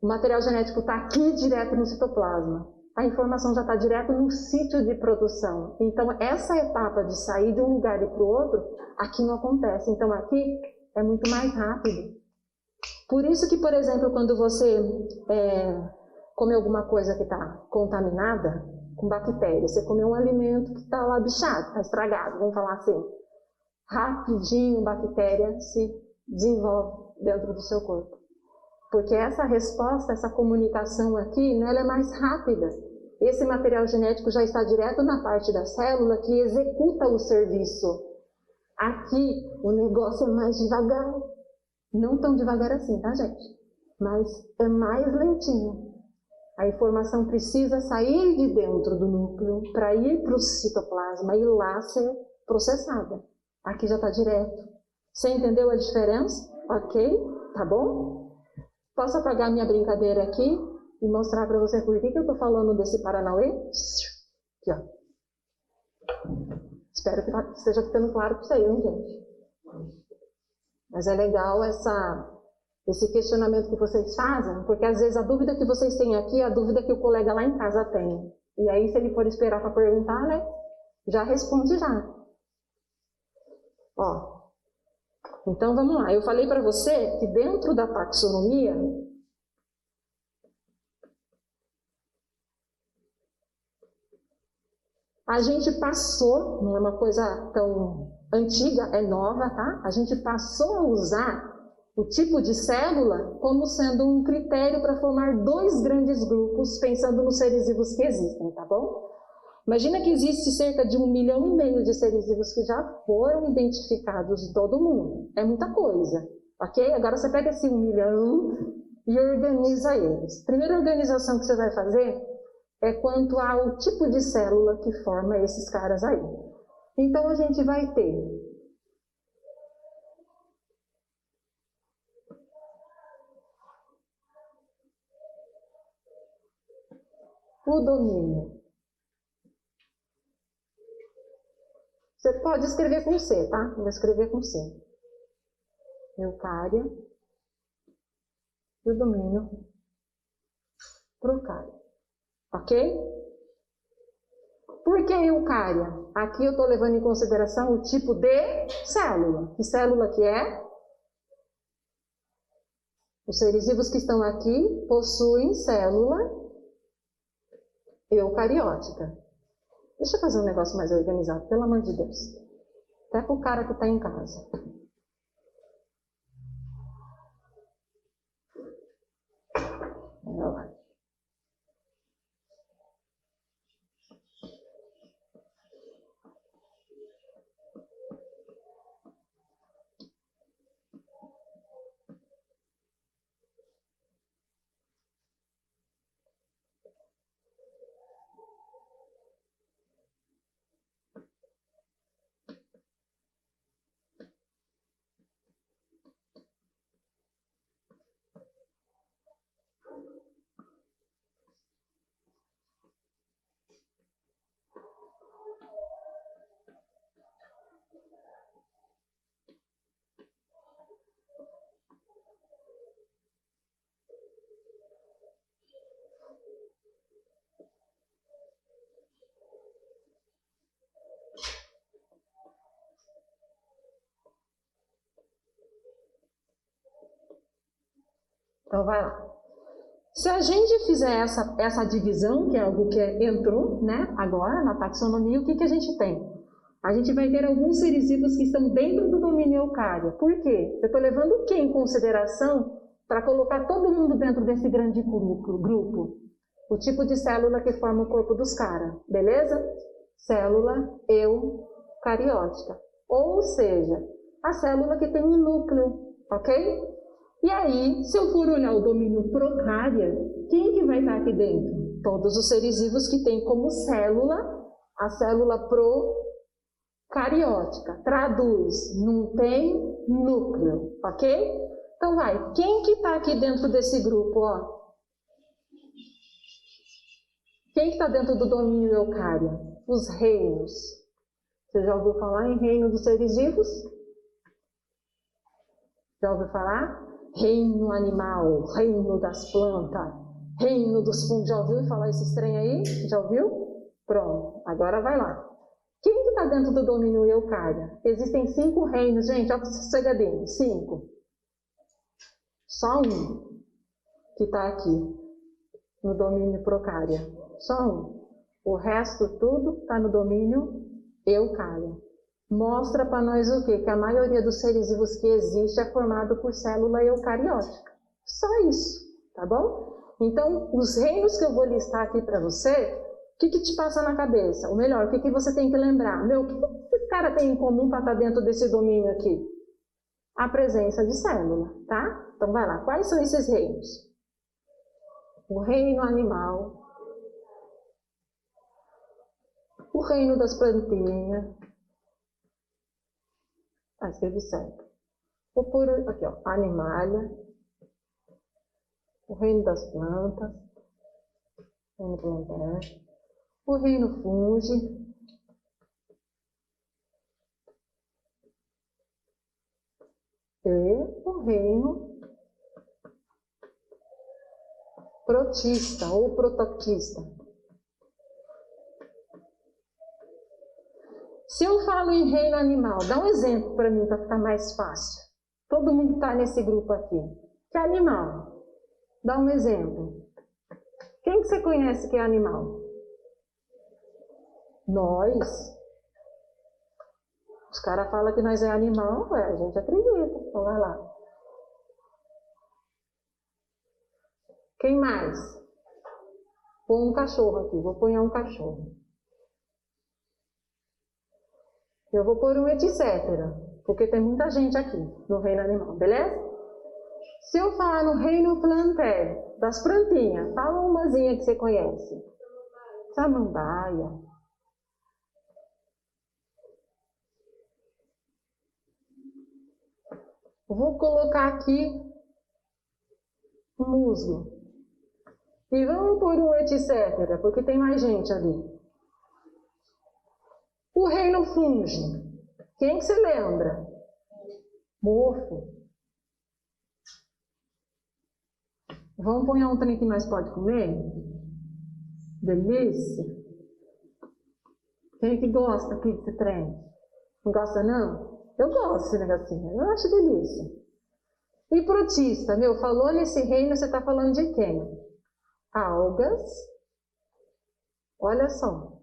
O material genético está aqui direto no citoplasma. A informação já está direto no sítio de produção. Então, essa etapa de sair de um lugar e para o outro, aqui não acontece. Então, aqui é muito mais rápido. Por isso que, por exemplo, quando você come alguma coisa que está contaminada com bactérias, você comeu um alimento que está lá bichado, está estragado, vamos falar assim, rapidinho a bactéria se desenvolve dentro do seu corpo. Porque essa resposta, essa comunicação aqui, né, ela é mais rápida. Esse material genético já está direto na parte da célula que executa o serviço. Aqui, o negócio é mais devagar. Não tão devagar assim, tá, gente? Mas é mais lentinho. A informação precisa sair de dentro do núcleo para ir para o citoplasma e lá ser processada. Aqui já está direto. Você entendeu a diferença? Ok? Tá bom? Posso apagar minha brincadeira aqui e mostrar para você por que eu estou falando desse Paranauê? Aqui, ó. Espero que esteja ficando claro para vocês, hein, gente? Mas é legal esse questionamento que vocês fazem, porque às vezes a dúvida que vocês têm aqui é a dúvida que o colega lá em casa tem. E aí, se ele for esperar para perguntar, né, já responde já. Ó. Então, vamos lá. Eu falei para você que dentro da taxonomia, a gente passou, não é uma coisa tão antiga, é nova, tá? A gente passou a usar o tipo de célula como sendo um critério para formar dois grandes grupos, pensando nos seres vivos que existem, tá bom? Imagina que existe cerca de 1,5 milhão de seres vivos que já foram identificados em todo o mundo. É muita coisa, ok? Agora você pega esse 1 milhão e organiza eles. A primeira organização que você vai fazer é quanto ao tipo de célula que forma esses caras aí. Então a gente vai ter o domínio. Você pode escrever com C, tá? Eu vou escrever com C. Eucária. E o domínio procária. Ok? Por que eucária? Aqui eu estou levando em consideração o tipo de célula. Que célula que é? Os seres vivos que estão aqui possuem célula eucariótica. Deixa eu fazer um negócio mais organizado, pelo amor de Deus. Até para o cara que está em casa. Olha lá. Então vai lá. Se a gente fizer essa divisão, que é algo que entrou, né, agora na taxonomia, o que a gente tem? A gente vai ter alguns seres vivos que estão dentro do domínio eucária. Por quê? Eu estou levando o que em consideração para colocar todo mundo dentro desse grande grupo? O tipo de célula que forma o corpo dos caras, beleza? Célula eucariótica. Ou seja, a célula que tem um núcleo, ok? E aí, se eu for olhar o domínio procária, quem que vai estar aqui dentro? Todos os seres vivos que têm como célula a célula procariótica. Traduz, não tem núcleo, ok? Então vai, quem que está aqui dentro desse grupo, ó? Quem que está dentro do domínio eucária? Os reinos. Você já ouviu falar em reino dos seres vivos? Já ouviu falar? Reino animal, reino das plantas, reino dos fungos. Já ouviu falar esse trem aí? Já ouviu? Pronto, agora vai lá. Quem que está dentro do domínio eucária? Existem 5 reinos, gente, olha que sossegadinho, 5. Só um que está aqui no domínio procária. Só um. O resto tudo está no domínio eucária. Mostra para nós o quê? Que a maioria dos seres vivos que existe é formado por célula eucariótica. Só isso, tá bom? Então, os reinos que eu vou listar aqui para você, o que te passa na cabeça? Ou melhor, o que você tem que lembrar? Meu, o que esse cara tem em comum para estar dentro desse domínio aqui? A presença de célula, tá? Então, vai lá. Quais são esses reinos? O reino animal, o reino das plantinhas. Ah, escrevi certo. Vou pôr aqui, ó, animalia, o reino das plantas, o reino plantar, o reino fungi, e o reino protista ou protoctista. Se eu falo em reino animal, dá um exemplo para mim, para ficar mais fácil. Todo mundo está nesse grupo aqui. Que animal? Dá um exemplo. Quem que você conhece que é animal? Nós. Os caras falam que nós é animal, ué, a gente acredita. Então vai lá. Quem mais? Põe um cachorro aqui, vou pôr um cachorro. Eu vou pôr um etc, porque tem muita gente aqui no reino animal, beleza? Se eu falar no reino planter, das plantinhas, fala umazinha que você conhece. Samambaia. Vou colocar aqui musgo. E vamos pôr um etc, porque tem mais gente ali. O reino fungi. Quem que você lembra? Mofo. Vamos pôr um trem que nós pode comer? Delícia. Quem que gosta aqui desse trem? Não gosta, não? Eu gosto desse negocinho. Eu acho delícia. E protista, meu, falou nesse reino, você está falando de quem? Algas. Olha só.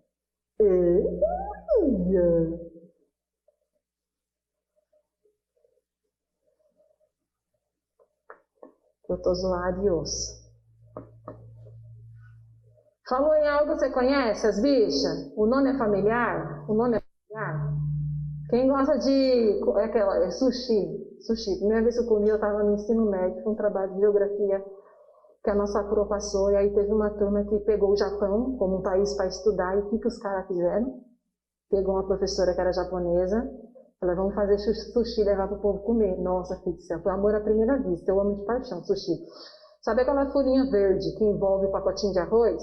Protozoários. Falou em algo, você conhece as bichas? O nome é familiar? O nome é familiar? Quem gosta de sushi? Sushi. Primeira vez que eu comi, eu estava no ensino médio, foi um trabalho de geografia que a nossa pro passou, e aí teve uma turma que pegou o Japão como um país para estudar, e o que os caras fizeram? Pegou uma professora que era japonesa, falou, vamos fazer sushi e levar para o povo comer. Nossa, filho do céu, foi amor à primeira vista, eu amo de paixão sushi. Sabe aquela folhinha verde que envolve o pacotinho de arroz?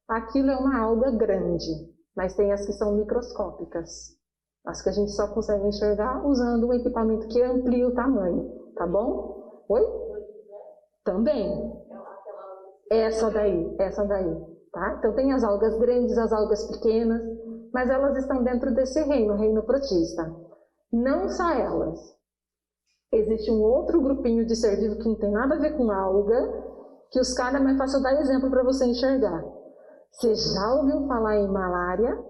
Aquilo é uma alga grande, mas tem as que são microscópicas. As que a gente só consegue enxergar usando um equipamento que amplia o tamanho, tá bom? Oi? Também. Essa daí, tá? Então tem as algas grandes, as algas pequenas, mas elas estão dentro desse reino, reino protista. Não só elas. Existe um outro grupinho de ser vivo que não tem nada a ver com alga, que os caras, mas faço dar exemplo para você enxergar. Você já ouviu falar em malária?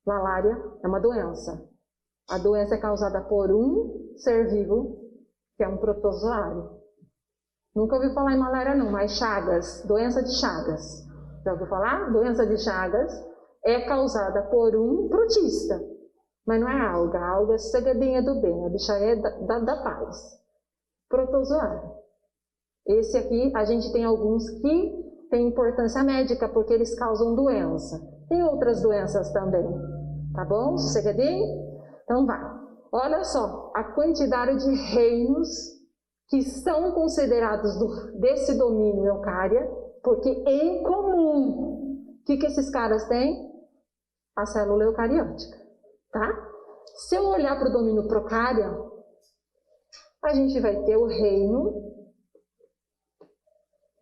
Malária é uma doença. A doença é causada por um ser vivo, que é um protozoário. Nunca ouviu falar em malária não, mas Chagas, doença de Chagas. Já ouviu falar? Doença de Chagas é causada por um protista. Mas não é alga, a alga é sossegadinha do bem, a bicha é da paz. Protozoário. Esse aqui, a gente tem alguns que têm importância médica, porque eles causam doença. Tem outras doenças também, tá bom? Sossegadinho? Então vai. Olha só, a quantidade de reinos que são considerados desse domínio eucária, porque em comum, o que esses caras têm? A célula eucariótica, tá? Se eu olhar para o domínio procária, a gente vai ter o reino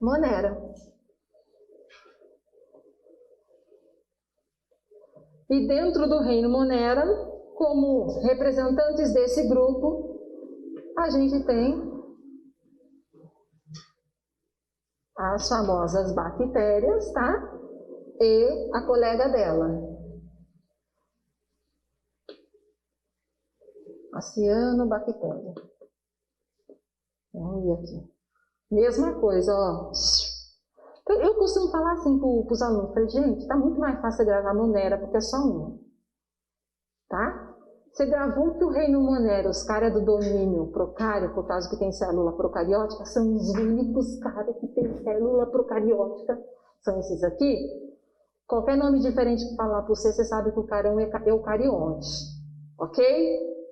Monera. E dentro do reino Monera, como representantes desse grupo, a gente tem as famosas bactérias, tá? E a colega dela, a cianobactéria. Vamos ver aqui. Mesma coisa, ó. Eu costumo falar assim para os alunos, falei, gente, tá muito mais fácil gravar Monera, porque é só um. Tá? Você gravou que o reino Monera, os caras do domínio procário, por causa que tem célula procariótica, são os únicos caras que tem célula procariótica. São esses aqui. Qualquer nome diferente que falar para você, você sabe que o cara é um eucarionte. Ok?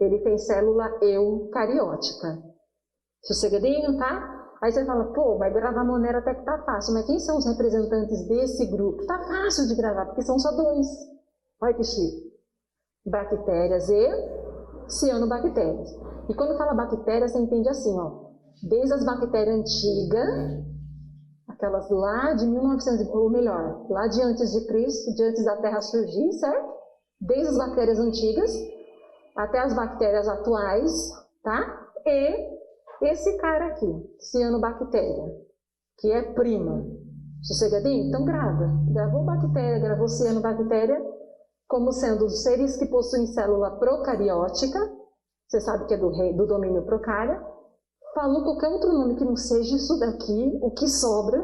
Ele tem célula eucariótica. Sossegadinho, tá? Aí você fala, pô, mas gravar Monera até que tá fácil. Mas quem são os representantes desse grupo? Tá fácil de gravar, porque são só dois. Olha que chique. Bactérias e cianobactérias. E quando fala bactéria, você entende assim, ó. Desde as bactérias antigas, aquelas lá de 1900, ou melhor, lá de antes de Cristo, de antes da Terra surgir, certo? Desde as bactérias antigas até as bactérias atuais, tá? E esse cara aqui, cianobactéria, que é prima. Sossegadinho? Então grava. Gravou bactéria, gravou cianobactéria, como sendo os seres que possuem célula procariótica. Você sabe que é do domínio procária. Falou qualquer outro nome que não seja isso daqui, o que sobra,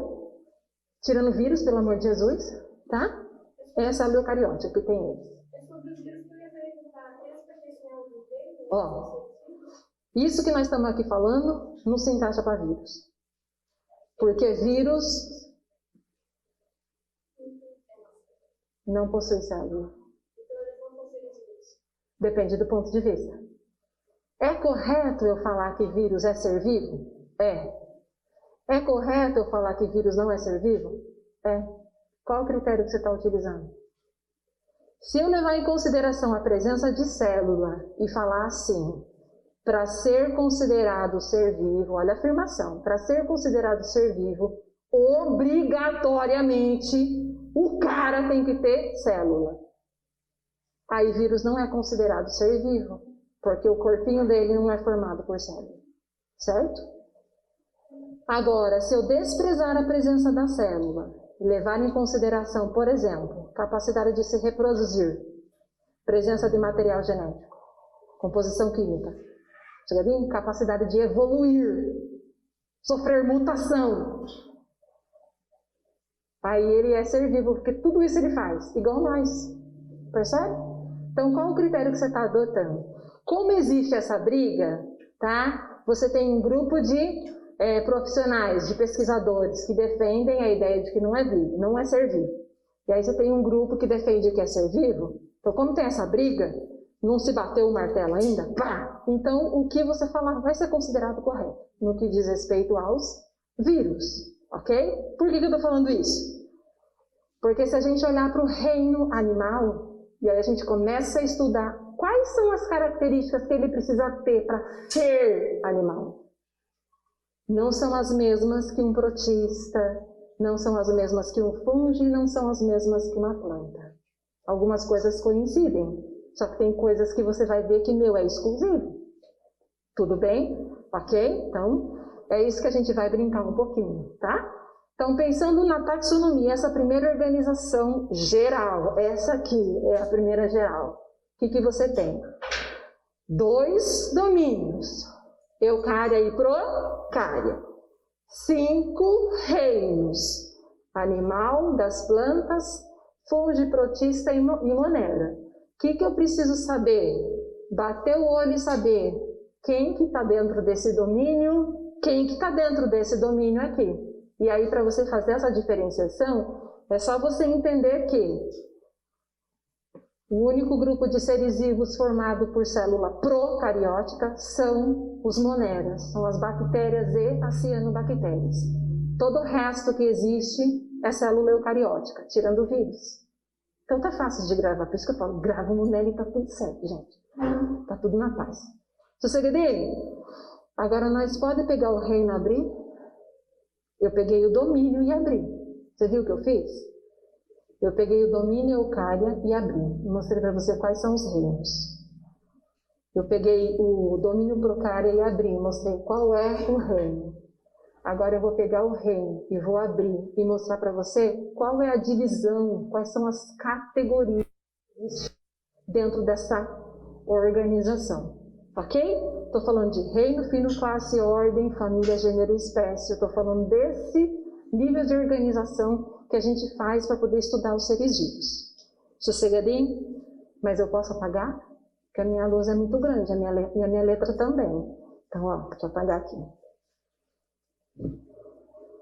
tirando vírus, pelo amor de Jesus, tá? É a célula eucariótica que tem eles. Ó. Isso que nós estamos aqui falando não se encaixa para vírus. Porque vírus não possui célula. Depende do ponto de vista. É correto eu falar que vírus é ser vivo? É. É correto eu falar que vírus não é ser vivo? É. Qual o critério que você está utilizando? Se eu levar em consideração a presença de célula e falar assim, para ser considerado ser vivo, olha a afirmação, para ser considerado ser vivo, obrigatoriamente O cara tem que ter célula. Aí vírus não é considerado ser vivo, porque o corpinho dele não é formado por célula. Certo? Agora, se eu desprezar a presença da célula e levar em consideração, por exemplo, capacidade de se reproduzir, presença de material genético, composição química, capacidade de evoluir, sofrer mutação, aí ele é ser vivo, porque tudo isso ele faz, igual nós. Percebe? Então, qual o critério que você está adotando? Como existe essa briga, tá? Você tem um grupo de profissionais, de pesquisadores que defendem a ideia de que não é vivo, não é ser vivo. E aí você tem um grupo que defende que é ser vivo. Então, como tem essa briga, não se bateu o martelo ainda, pá! Então, o que você falar vai ser considerado correto, no que diz respeito aos vírus, ok? Por que eu estou falando isso? Porque se a gente olhar para o reino animal, e aí a gente começa a estudar quais são as características que ele precisa ter para ser animal. Não são as mesmas que um protista, não são as mesmas que um fungo, não são as mesmas que uma planta. Algumas coisas coincidem, só que tem coisas que você vai ver que é exclusivo. Tudo bem? Ok? Então, é isso que a gente vai brincar um pouquinho, tá? Então, pensando na taxonomia, essa primeira organização geral, essa aqui é a primeira geral. O que você tem? 2 domínios, eucária e procária. 5 reinos, animal, das plantas, fungo, protista e monera. O que eu preciso saber? Bater o olho e saber quem que está dentro desse domínio, quem que está dentro desse domínio aqui. E aí, para você fazer essa diferenciação, é só você entender que o único grupo de seres vivos formado por célula procariótica são os moneras, são as bactérias e as cianobactérias. Todo o resto que existe é célula eucariótica, tirando o vírus. Então tá fácil de gravar, por isso que eu falo, grava no Nele e tá tudo certo, gente. Tá tudo na paz. Sossegadinho? Agora nós podemos pegar o reino e abrir? Eu peguei o domínio e abri. Você viu o que eu fiz? Eu peguei o domínio eucária e abri. E mostrei para você quais são os reinos. Eu peguei o domínio procária e abri. Mostrei qual é o reino. Agora eu vou pegar o reino e vou abrir e mostrar para você qual é a divisão, quais são as categorias dentro dessa organização. Ok? Estou falando de reino, fino, classe, ordem, família, gênero e espécie. Estou falando desse nível de organização que a gente faz para poder estudar os seres vivos. Sossegadinho? Mas eu posso apagar? Porque a minha luz é muito grande, e a minha letra também. Então, ó, deixa eu apagar aqui.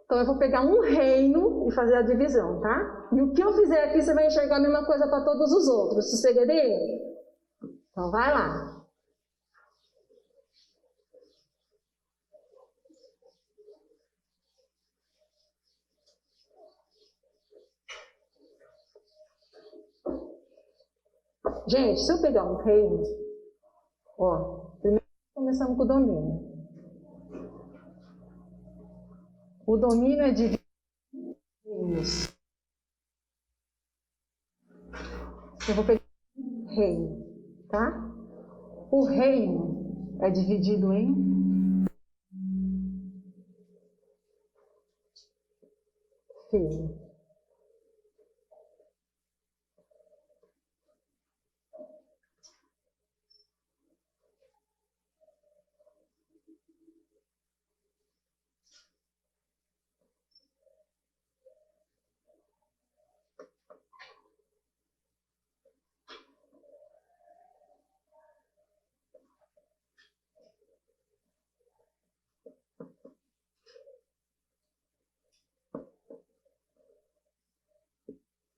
Então, eu vou pegar um reino e fazer a divisão, tá? E o que eu fizer aqui, você vai enxergar a mesma coisa para todos os outros. Sossegadinho? Então, vai lá. Gente, se eu pegar um reino, ó, primeiro começamos com o domínio. O domínio é dividido em reinos. Eu vou pegar um reino, tá? O reino é dividido em filho.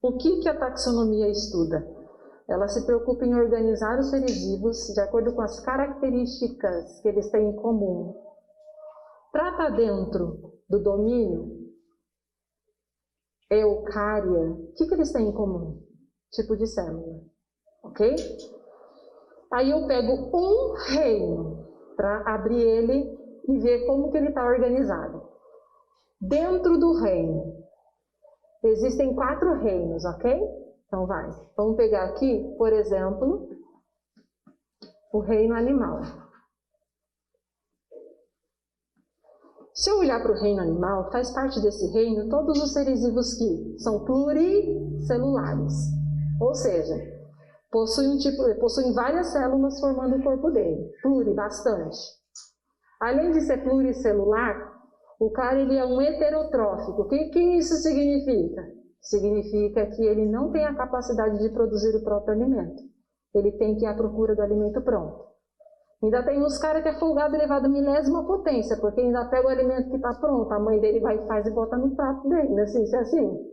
O que a taxonomia estuda? Ela se preocupa em organizar os seres vivos de acordo com as características que eles têm em comum. Para estar dentro do domínio eucária, o que eles têm em comum? Tipo de célula, ok? Aí eu pego um reino para abrir ele e ver como que ele está organizado. Dentro do reino, Existem 4 reinos, ok? Então vai. Vamos pegar aqui, por exemplo, o reino animal. Se eu olhar para o reino animal, faz parte desse reino todos os seres vivos que são pluricelulares. Ou seja, possuem várias células formando o corpo dele. Bastante. Além de ser pluricelular, o cara ele é um heterotrófico. O que isso significa? Significa que ele não tem a capacidade de produzir o próprio alimento. Ele tem que ir à procura do alimento pronto. Ainda tem uns caras que é folgado e levado à milésima potência, porque ainda pega o alimento que está pronto, a mãe dele vai e faz e bota no prato dele. Não sei se é assim.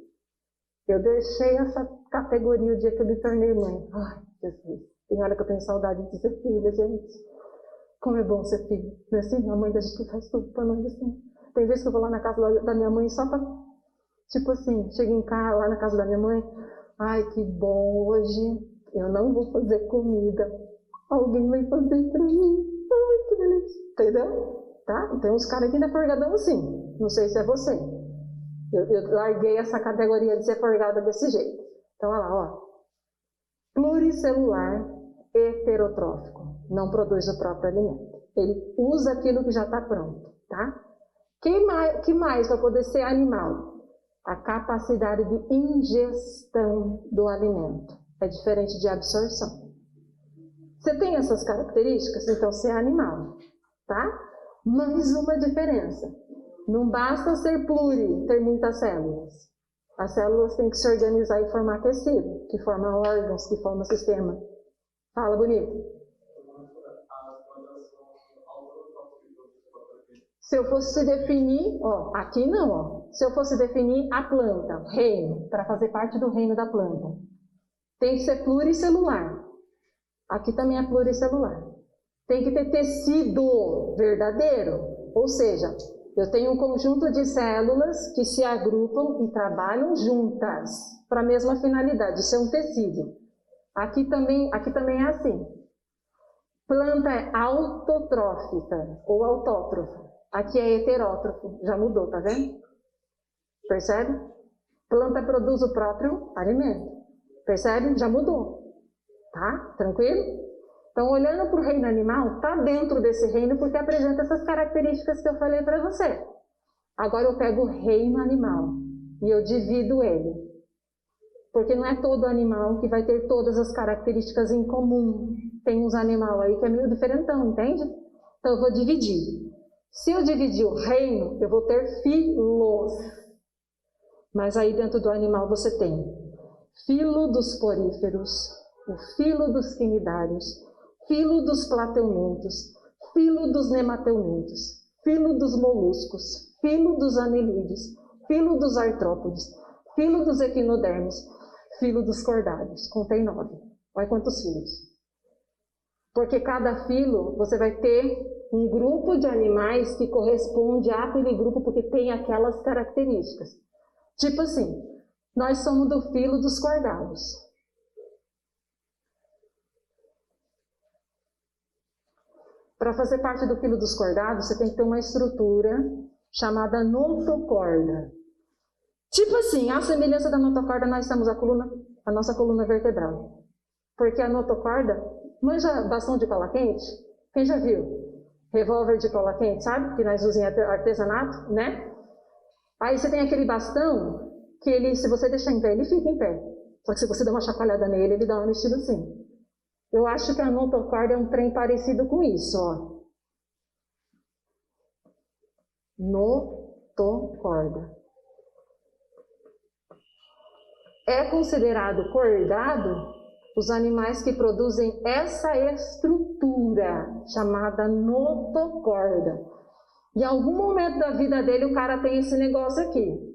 Eu deixei essa categoria o dia que eu me tornei mãe. Ai, Jesus. Tem hora que eu tenho saudade de ser filha, gente. Como é bom ser filho. Não é assim? A mãe da gente faz tudo para nós assim. Tem vezes que eu vou lá na casa da minha mãe só para, tipo assim, chego em casa, lá na casa da minha mãe. Ai, que bom, hoje eu não vou fazer comida. Alguém vai fazer pra mim. Ai, que delícia. Entendeu? Tá? Tem uns caras que ainda é forgadão assim. Não sei se é você. Eu larguei essa categoria de ser forgada desse jeito. Então, olha lá, ó. Pluricelular, heterotrófico. Não produz o próprio alimento. Ele usa aquilo que já está pronto, tá? Que mais vai poder ser animal? A capacidade de ingestão do alimento. É diferente de absorção. Você tem essas características, então você é animal, tá? Mais uma diferença. Não basta ser ter muitas células. As células têm que se organizar e formar tecido, que forma órgãos, que forma sistema. Fala, bonito. Se eu fosse definir, ó, aqui não, ó. Se eu fosse definir a planta, reino, para fazer parte do reino da planta, tem que ser pluricelular. Aqui também é pluricelular. Tem que ter tecido verdadeiro, ou seja, eu tenho um conjunto de células que se agrupam e trabalham juntas para a mesma finalidade, isso é um tecido. Aqui também é assim. Planta é autotrófica ou autótrofa. Aqui é heterótrofo, já mudou, tá vendo? Percebe? Planta produz o próprio alimento. Percebe? Já mudou. Tá? Tranquilo? Então, olhando para o reino animal, está dentro desse reino porque apresenta essas características que eu falei para você. Agora eu pego o reino animal e eu divido ele. Porque não é todo animal que vai ter todas as características em comum. Tem uns animais aí que é meio diferentão, entende? Então eu vou dividir. Se eu dividir o reino, eu vou ter filos. Mas aí dentro do animal você tem filo dos poríferos, o filo dos quinidários, filo dos plateumintos, filo dos nemateumintos, filo dos moluscos, filo dos anelídeos, filo dos artrópodes, filo dos equinodermos, filo dos cordários. Contei 9. Olha quantos filos. Porque cada filo você vai ter um grupo de animais que corresponde àquele grupo porque tem aquelas características. Tipo assim, nós somos do filo dos cordados. Para fazer parte do filo dos cordados, você tem que ter uma estrutura chamada notocorda. Tipo assim, à semelhança da notocorda, nós temos a nossa coluna vertebral. Porque a notocorda, manja bastão de cola quente? Quem já viu? Revólver de cola quente, sabe? Que nós usamos em artesanato, né? Aí você tem aquele bastão que ele, se você deixar em pé, ele fica em pé. Só que se você der uma chacoalhada nele, ele dá uma mexida assim. Eu acho que a notocorda é um trem parecido com isso, ó. Notocorda. É considerado cordado os animais que produzem essa estrutura chamada notocorda. Em algum momento da vida dele, o cara tem esse negócio aqui.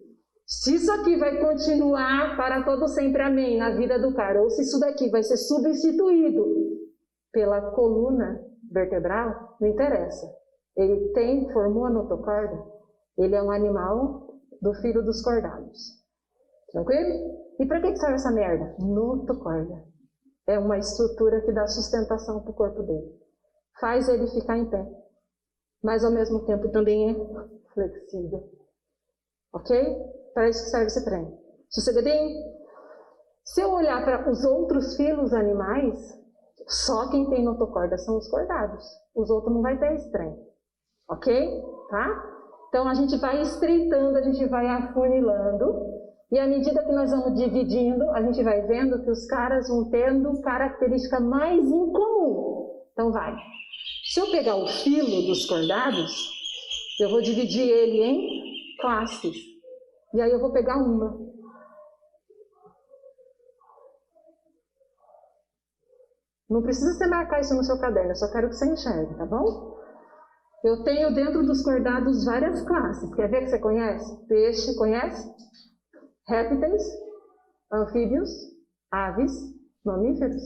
Se isso aqui vai continuar para todo sempre, amém, na vida do cara, ou se isso daqui vai ser substituído pela coluna vertebral, não interessa. Ele formou a notocorda, ele é um animal do filo dos cordados. Tranquilo? E para que serve essa merda? Notocorda. É uma estrutura que dá sustentação para o corpo dele. Faz ele ficar em pé. Mas ao mesmo tempo também é flexível. Ok? Para isso que serve esse trem. Sossegadinho? Se eu olhar para os outros filos animais, só quem tem notocorda são os cordados. Os outros não vai ter estranho. Ok? Tá? Então a gente vai estreitando, a gente vai afunilando. E à medida que nós vamos dividindo, a gente vai vendo que os caras vão tendo característica mais incomum. Então vai. Se eu pegar o filo dos cordados, eu vou dividir ele em classes. E aí eu vou pegar uma. Não precisa você marcar isso no seu caderno, eu só quero que você enxergue, tá bom? Eu tenho dentro dos cordados várias classes. Quer ver que você conhece? Peixe, conhece? Répteis, anfíbios, aves, mamíferos.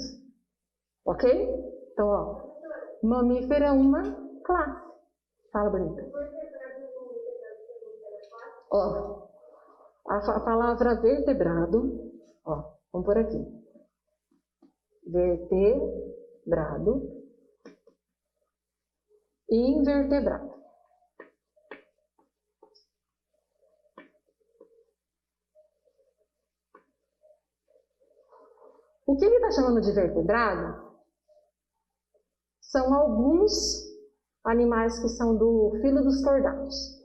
Ok? Então, ó, mamífero é uma classe. Fala, bonita. Ó, a palavra vertebrado, ó, vamos por aqui. Vertebrado e invertebrado. O que ele está chamando de vertebrado são alguns animais que são do filo dos cordados.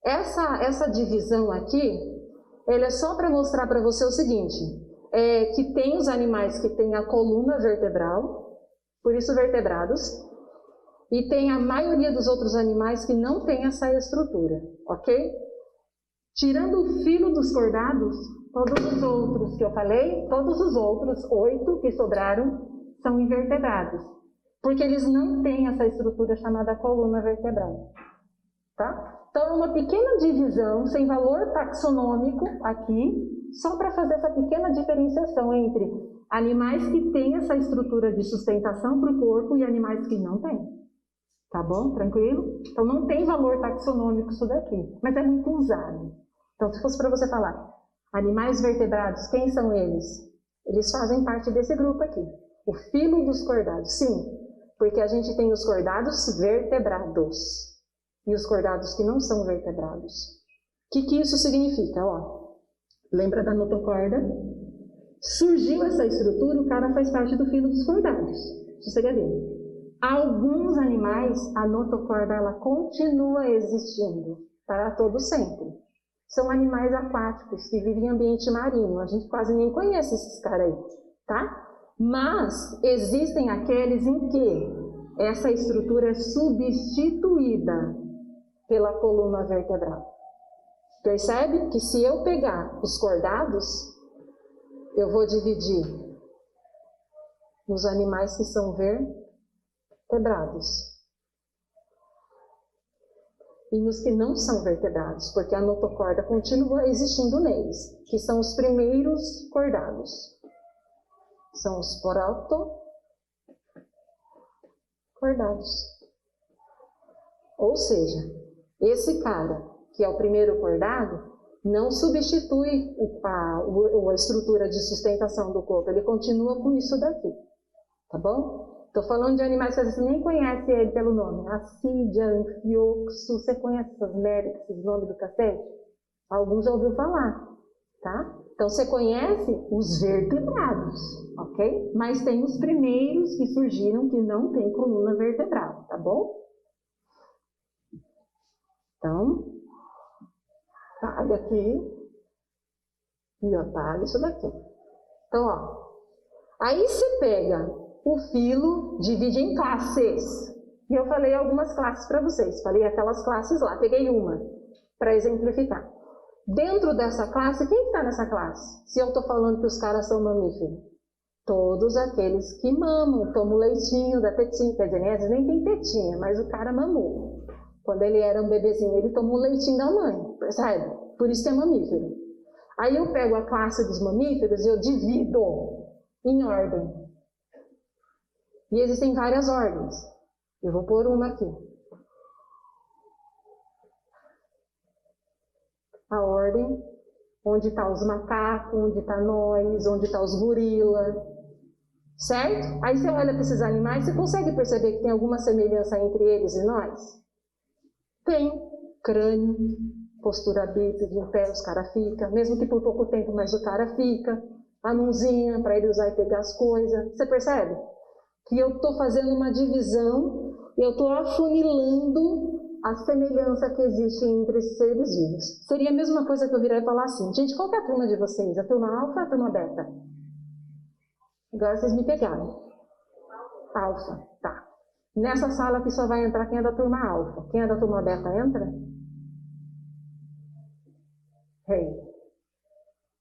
Essa divisão aqui, ele é só para mostrar para você o seguinte, que tem os animais que têm a coluna vertebral, por isso vertebrados, e tem a maioria dos outros animais que não tem essa estrutura, ok? Tirando o filo dos cordados, todos os outros que eu falei, todos os outros 8 que sobraram são invertebrados, porque eles não têm essa estrutura chamada coluna vertebral, tá? Então, é uma pequena divisão, sem valor taxonômico aqui, só para fazer essa pequena diferenciação entre animais que têm essa estrutura de sustentação para o corpo e animais que não têm. Tá bom? Tranquilo? Então, não tem valor taxonômico isso daqui, mas é muito usado. Então, se fosse para você falar, animais vertebrados, quem são eles? Eles fazem parte desse grupo aqui. O filo dos cordados, sim, porque a gente tem os cordados vertebrados e os cordados que não são vertebrados. O que isso significa? Ó, lembra da notocorda? Surgiu essa estrutura, o cara faz parte do filo dos cordados. Sossegadinho. Alguns animais, a notocorda ela continua existindo para todo sempre. São animais aquáticos que vivem em ambiente marinho. A gente quase nem conhece esses caras aí, tá? Mas existem aqueles em que essa estrutura é substituída pela coluna vertebral. Percebe que se eu pegar os cordados, eu vou dividir nos animais que são vertebrados e nos que não são vertebrados, porque a notocorda continua existindo neles, que são os primeiros cordados. São os protocordados. Ou seja, esse cara, que é o primeiro cordado, não substitui a estrutura de sustentação do corpo, ele continua com isso daqui, tá bom? Estou falando de animais que você nem conhece ele pelo nome, Assídia, Anfioxo, você conhece essas merdas, esses nomes do cacete? Alguns já ouviu falar, tá? Então você conhece os vertebrados, ok? Mas tem os primeiros que surgiram que não tem coluna vertebral, tá bom? Então, apaga aqui e apaga isso daqui. Então, ó, aí você pega o filo, divide em classes. E eu falei algumas classes para vocês, falei aquelas classes lá, peguei uma para exemplificar. Dentro dessa classe, quem está nessa classe? Se eu estou falando que os caras são mamíferos. Todos aqueles que mamam, tomam leitinho da tetinha, quer dizer, às vezes nem tem tetinha, mas o cara mamou. Quando ele era um bebezinho, ele tomou o leitinho da mãe, percebe? Por isso que é mamífero. Aí eu pego a classe dos mamíferos e eu divido em ordem. E existem várias ordens. Eu vou pôr uma aqui. A ordem onde está os macacos, onde está nós, onde está os gorila. Certo? Aí você olha para esses animais, você consegue perceber que tem alguma semelhança entre eles e nós? Tem crânio, postura bíceps, em pé, os caras ficam, mesmo que por pouco tempo, mas o cara fica, a mãozinha para ele usar e pegar as coisas. Você percebe? Que eu estou fazendo uma divisão, eu estou afunilando a semelhança que existe entre seres vivos. Seria a mesma coisa que eu virar e falar assim, gente, qual que é a turma de vocês? A turma alfa ou a turma beta? Agora vocês me pegaram. Alfa, tá. Nessa sala aqui só vai entrar quem é da turma alfa. Quem é da turma beta entra? Rei.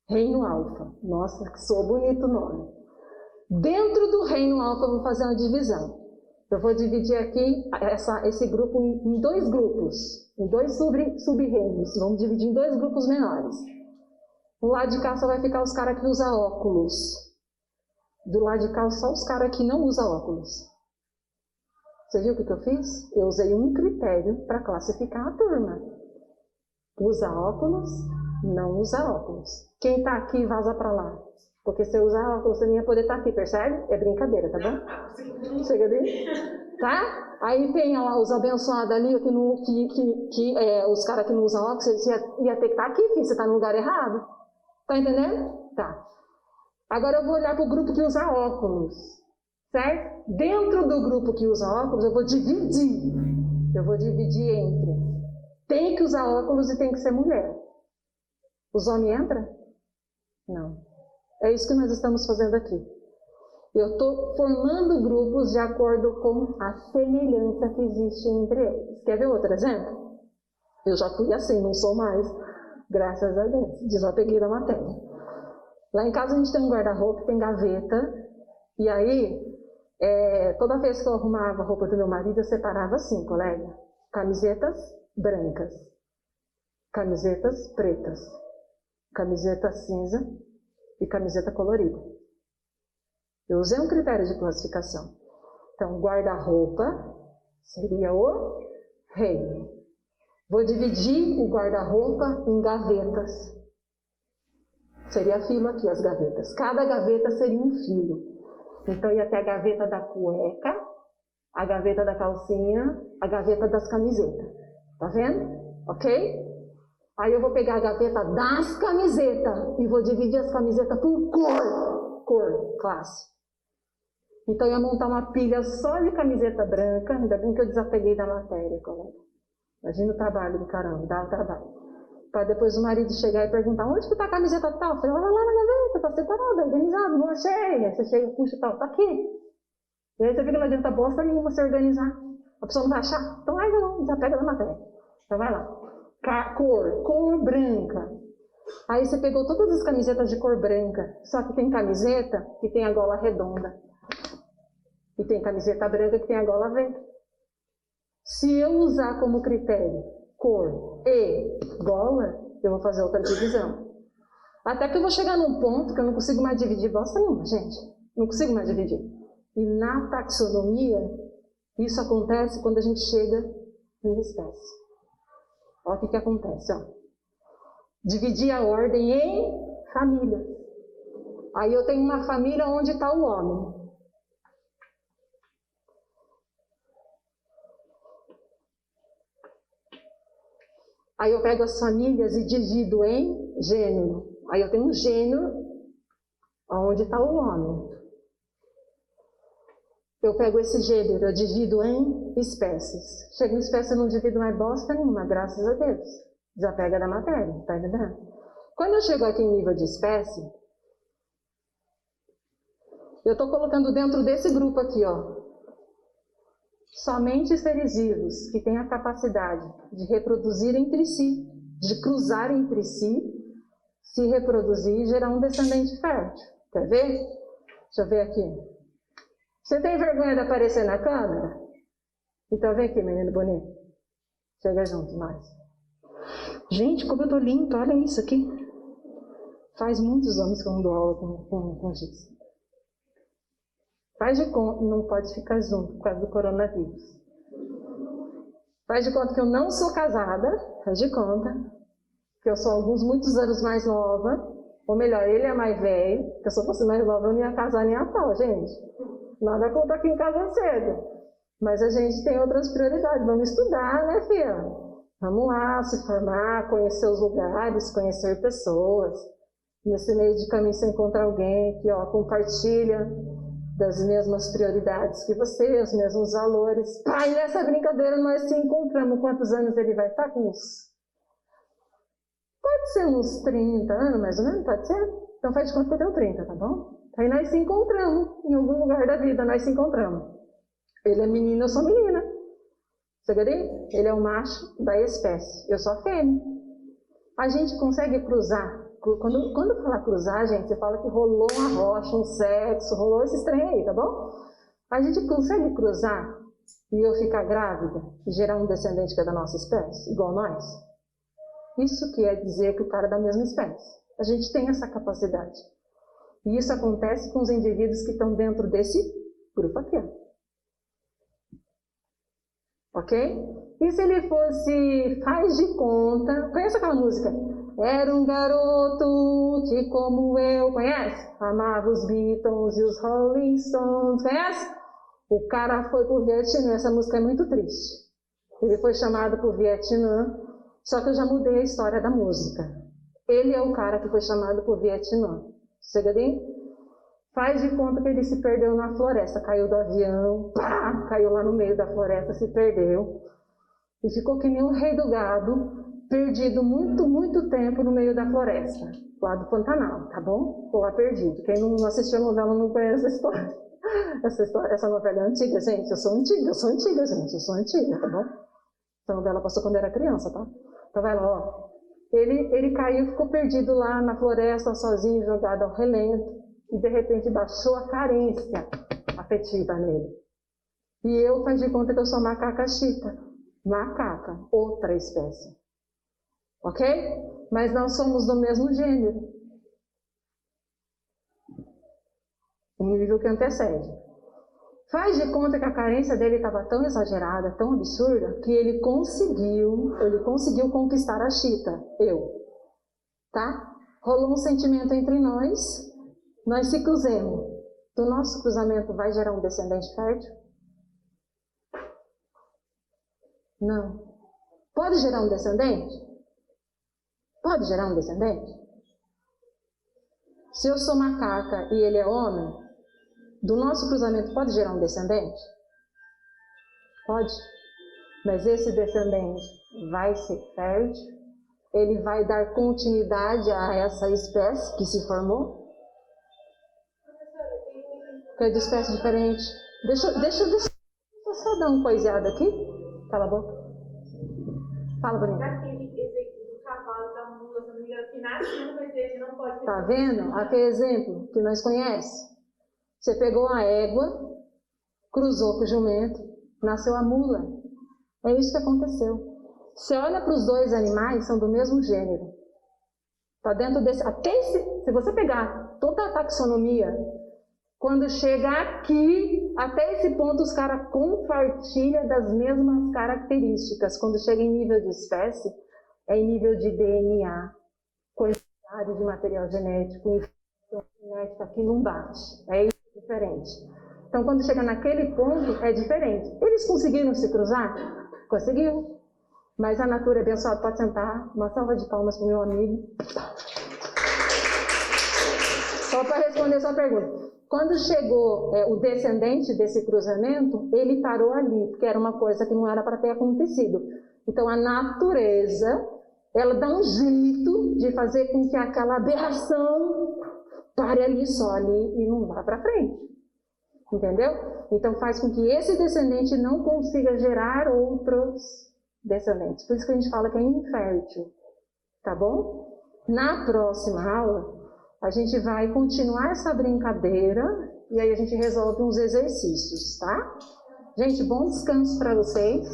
Reino alfa. Nossa, que soa bonito o nome. Dentro do reino alfa eu vou fazer uma divisão. Eu vou dividir aqui esse grupo em dois grupos, em dois sub-reinos. Vamos dividir em dois grupos menores. Do lado de cá só vai ficar os caras que usam óculos. Do lado de cá só os caras que não usam óculos. Você viu o que eu fiz? Eu usei um critério para classificar a turma. Usa óculos, não usa óculos. Quem está aqui vaza para lá. Porque se eu usar óculos, você nem ia poder estar aqui, percebe? É brincadeira, tá bom? Chega ali. Tá? Aí tem lá os abençoados ali, os caras que não usam óculos, você ia ter que estar aqui, filho, você está no lugar errado. Tá entendendo? Tá. Agora eu vou olhar para o grupo que usa óculos. Certo? Dentro do grupo que usa óculos, eu vou dividir. Eu vou dividir entre tem que usar óculos e tem que ser mulher. Os homens entram? Não. É isso que nós estamos fazendo aqui. Eu estou formando grupos de acordo com a semelhança que existe entre eles. Quer ver outro exemplo? Eu já fui assim, não sou mais, graças a Deus. Desapeguei da matéria. Lá em casa a gente tem um guarda-roupa, tem gaveta, e aí, toda vez que eu arrumava a roupa do meu marido, eu separava assim, colega. Camisetas brancas, camisetas pretas, camiseta cinza e camiseta colorida. Eu usei um critério de classificação. Então, guarda-roupa seria o reino. Vou dividir o guarda-roupa em gavetas. Seria a fila aqui, as gavetas. Cada gaveta seria um filo. Então, ia ter a gaveta da cueca, a gaveta da calcinha, a gaveta das camisetas. Tá vendo? Ok? Aí eu vou pegar a gaveta das camisetas e vou dividir as camisetas por cor, classe. Então eu ia montar uma pilha só de camiseta branca, ainda bem que eu desapeguei da matéria, colega. Imagina o trabalho do caramba, dá o trabalho. Para depois o marido chegar e perguntar, onde que está a camiseta tal? Eu falei, olha lá na gaveta, está separada, organizado, não achei. Aí você chega e puxa tal, tá aqui. E aí você fica, não adianta bosta nenhuma se organizar. A pessoa não vai achar, então aí não, desapega da matéria. Então vai lá. Cor branca. Aí você pegou todas as camisetas de cor branca, só que tem camiseta que tem a gola redonda. E tem camiseta branca que tem a gola verde. Se eu usar como critério cor e gola, eu vou fazer outra divisão. Até que eu vou chegar num ponto que eu não consigo mais dividir bosta nenhuma, gente. Não consigo mais dividir. E na taxonomia, isso acontece quando a gente chega em espécie. Olha o que acontece, ó. Dividir a ordem em família. Aí eu tenho uma família onde está o homem. Aí eu pego as famílias e divido em gênero. Aí eu tenho um gênero onde está o homem. Eu pego esse gênero, eu divido em espécies. Chega em espécie, eu não divido mais bosta nenhuma, graças a Deus. Desapega da matéria, tá entendendo? Quando eu chego aqui em nível de espécie, eu estou colocando dentro desse grupo aqui, ó, somente seres vivos que têm a capacidade de reproduzir entre si, de cruzar entre si, se reproduzir e gerar um descendente fértil. Quer ver? Deixa eu ver aqui. Você tem vergonha de aparecer na câmera? Então vem aqui, menino bonito. Chega junto mais. Gente, como eu tô limpa, olha isso aqui. Faz muitos anos que eu não dou aula com giz. Faz de conta, não pode ficar junto por causa do coronavírus. Faz de conta que eu não sou casada, faz de conta que eu sou alguns muitos anos mais nova, ou melhor, ele é mais velho, que se eu fosse mais nova eu não ia casar nem a pau, gente. Nada contra quem casa cedo. Mas a gente tem outras prioridades. Vamos estudar, né, filha? Vamos lá se formar, conhecer os lugares, conhecer pessoas. Nesse meio de caminho você encontra alguém que compartilha das mesmas prioridades que você, os mesmos valores. Pai, nessa brincadeira nós se encontramos. Quantos anos ele vai estar? Com uns... Pode ser uns 30 anos, mais ou menos, pode ser? Então faz de conta que eu tenho 30, tá bom? Aí nós se encontramos, em algum lugar da vida nós se encontramos. Ele é menino, eu sou menina. Segredinho? Ele é o macho da espécie, eu sou a fêmea. A gente consegue cruzar. Quando fala cruzar, gente, você fala que rolou uma rocha, um sexo, rolou esse trem aí, tá bom? A gente consegue cruzar e eu ficar grávida e gerar um descendente que é da nossa espécie, igual nós? Isso quer dizer que o cara é da mesma espécie. A gente tem essa capacidade. E isso acontece com os indivíduos que estão dentro desse grupo aqui. Ok? E se ele fosse, faz de conta... Conhece aquela música? Era um garoto que, como eu, conhece? Amava os Beatles e os Rolling Stones, conhece? O cara foi pro Vietnã, essa música é muito triste. Ele foi chamado pro Vietnã, só que eu já mudei a história da música. Ele é o cara que foi chamado pro Vietnã. Segredinho? Faz de conta que ele se perdeu na floresta, caiu do avião, pá, caiu lá no meio da floresta, se perdeu. E ficou que nem o rei do gado, perdido muito tempo no meio da floresta, lá do Pantanal, tá bom? Ficou lá perdido. Quem não assistiu a novela não conhece essa história. Essa novela é antiga, gente. Eu sou antiga, gente. Eu sou antiga, tá bom? Essa novela passou quando eu era criança, tá? Então vai lá, ó. Ele caiu, ficou perdido lá na floresta, sozinho, jogado ao relento. E de repente baixou a carência afetiva nele. E eu faz de conta que eu sou macaca chita. Macaca, outra espécie. Ok? Mas nós somos do mesmo gênero. O nível que antecede. Faz de conta que a carência dele estava tão exagerada, tão absurda, que ele conseguiu conquistar a chita, eu. Tá? Rolou um sentimento entre nós se cruzemos. Do nosso cruzamento vai gerar um descendente fértil? Não. Pode gerar um descendente? Pode gerar um descendente? Se eu sou macaca e ele é homem, do nosso cruzamento pode gerar um descendente? Pode. Mas esse descendente vai ser fértil? Ele vai dar continuidade a essa espécie que se formou? Que é de espécie diferente. Deixa eu só dar um coiseado aqui. Cala a boca. Fala, Bonita. Tá vendo? Aquele exemplo que nós conhecemos. Você pegou a égua, cruzou com o jumento, nasceu a mula. É isso que aconteceu. Você olha para os dois animais, são do mesmo gênero. Tá dentro desse... se você pegar toda a taxonomia, quando chega aqui, até esse ponto os caras compartilham das mesmas características. Quando chega em nível de espécie, é em nível de DNA, quantidade de material genético, informação genética que não bate. É isso diferente. Então, quando chega naquele ponto, é diferente. Eles conseguiram se cruzar? Conseguiu. Mas a natureza abençoada, pode sentar. Uma salva de palmas para o meu amigo. Só para responder a sua pergunta. Quando chegou o descendente desse cruzamento, ele parou ali, porque era uma coisa que não era para ter acontecido. Então, a natureza, ela dá um jeito de fazer com que aquela aberração pare ali, só ali, e não vá para frente. Entendeu? Então, faz com que esse descendente não consiga gerar outros descendentes. Por isso que a gente fala que é infértil. Tá bom? Na próxima aula, a gente vai continuar essa brincadeira e aí a gente resolve uns exercícios, tá? Gente, bom descanso para vocês.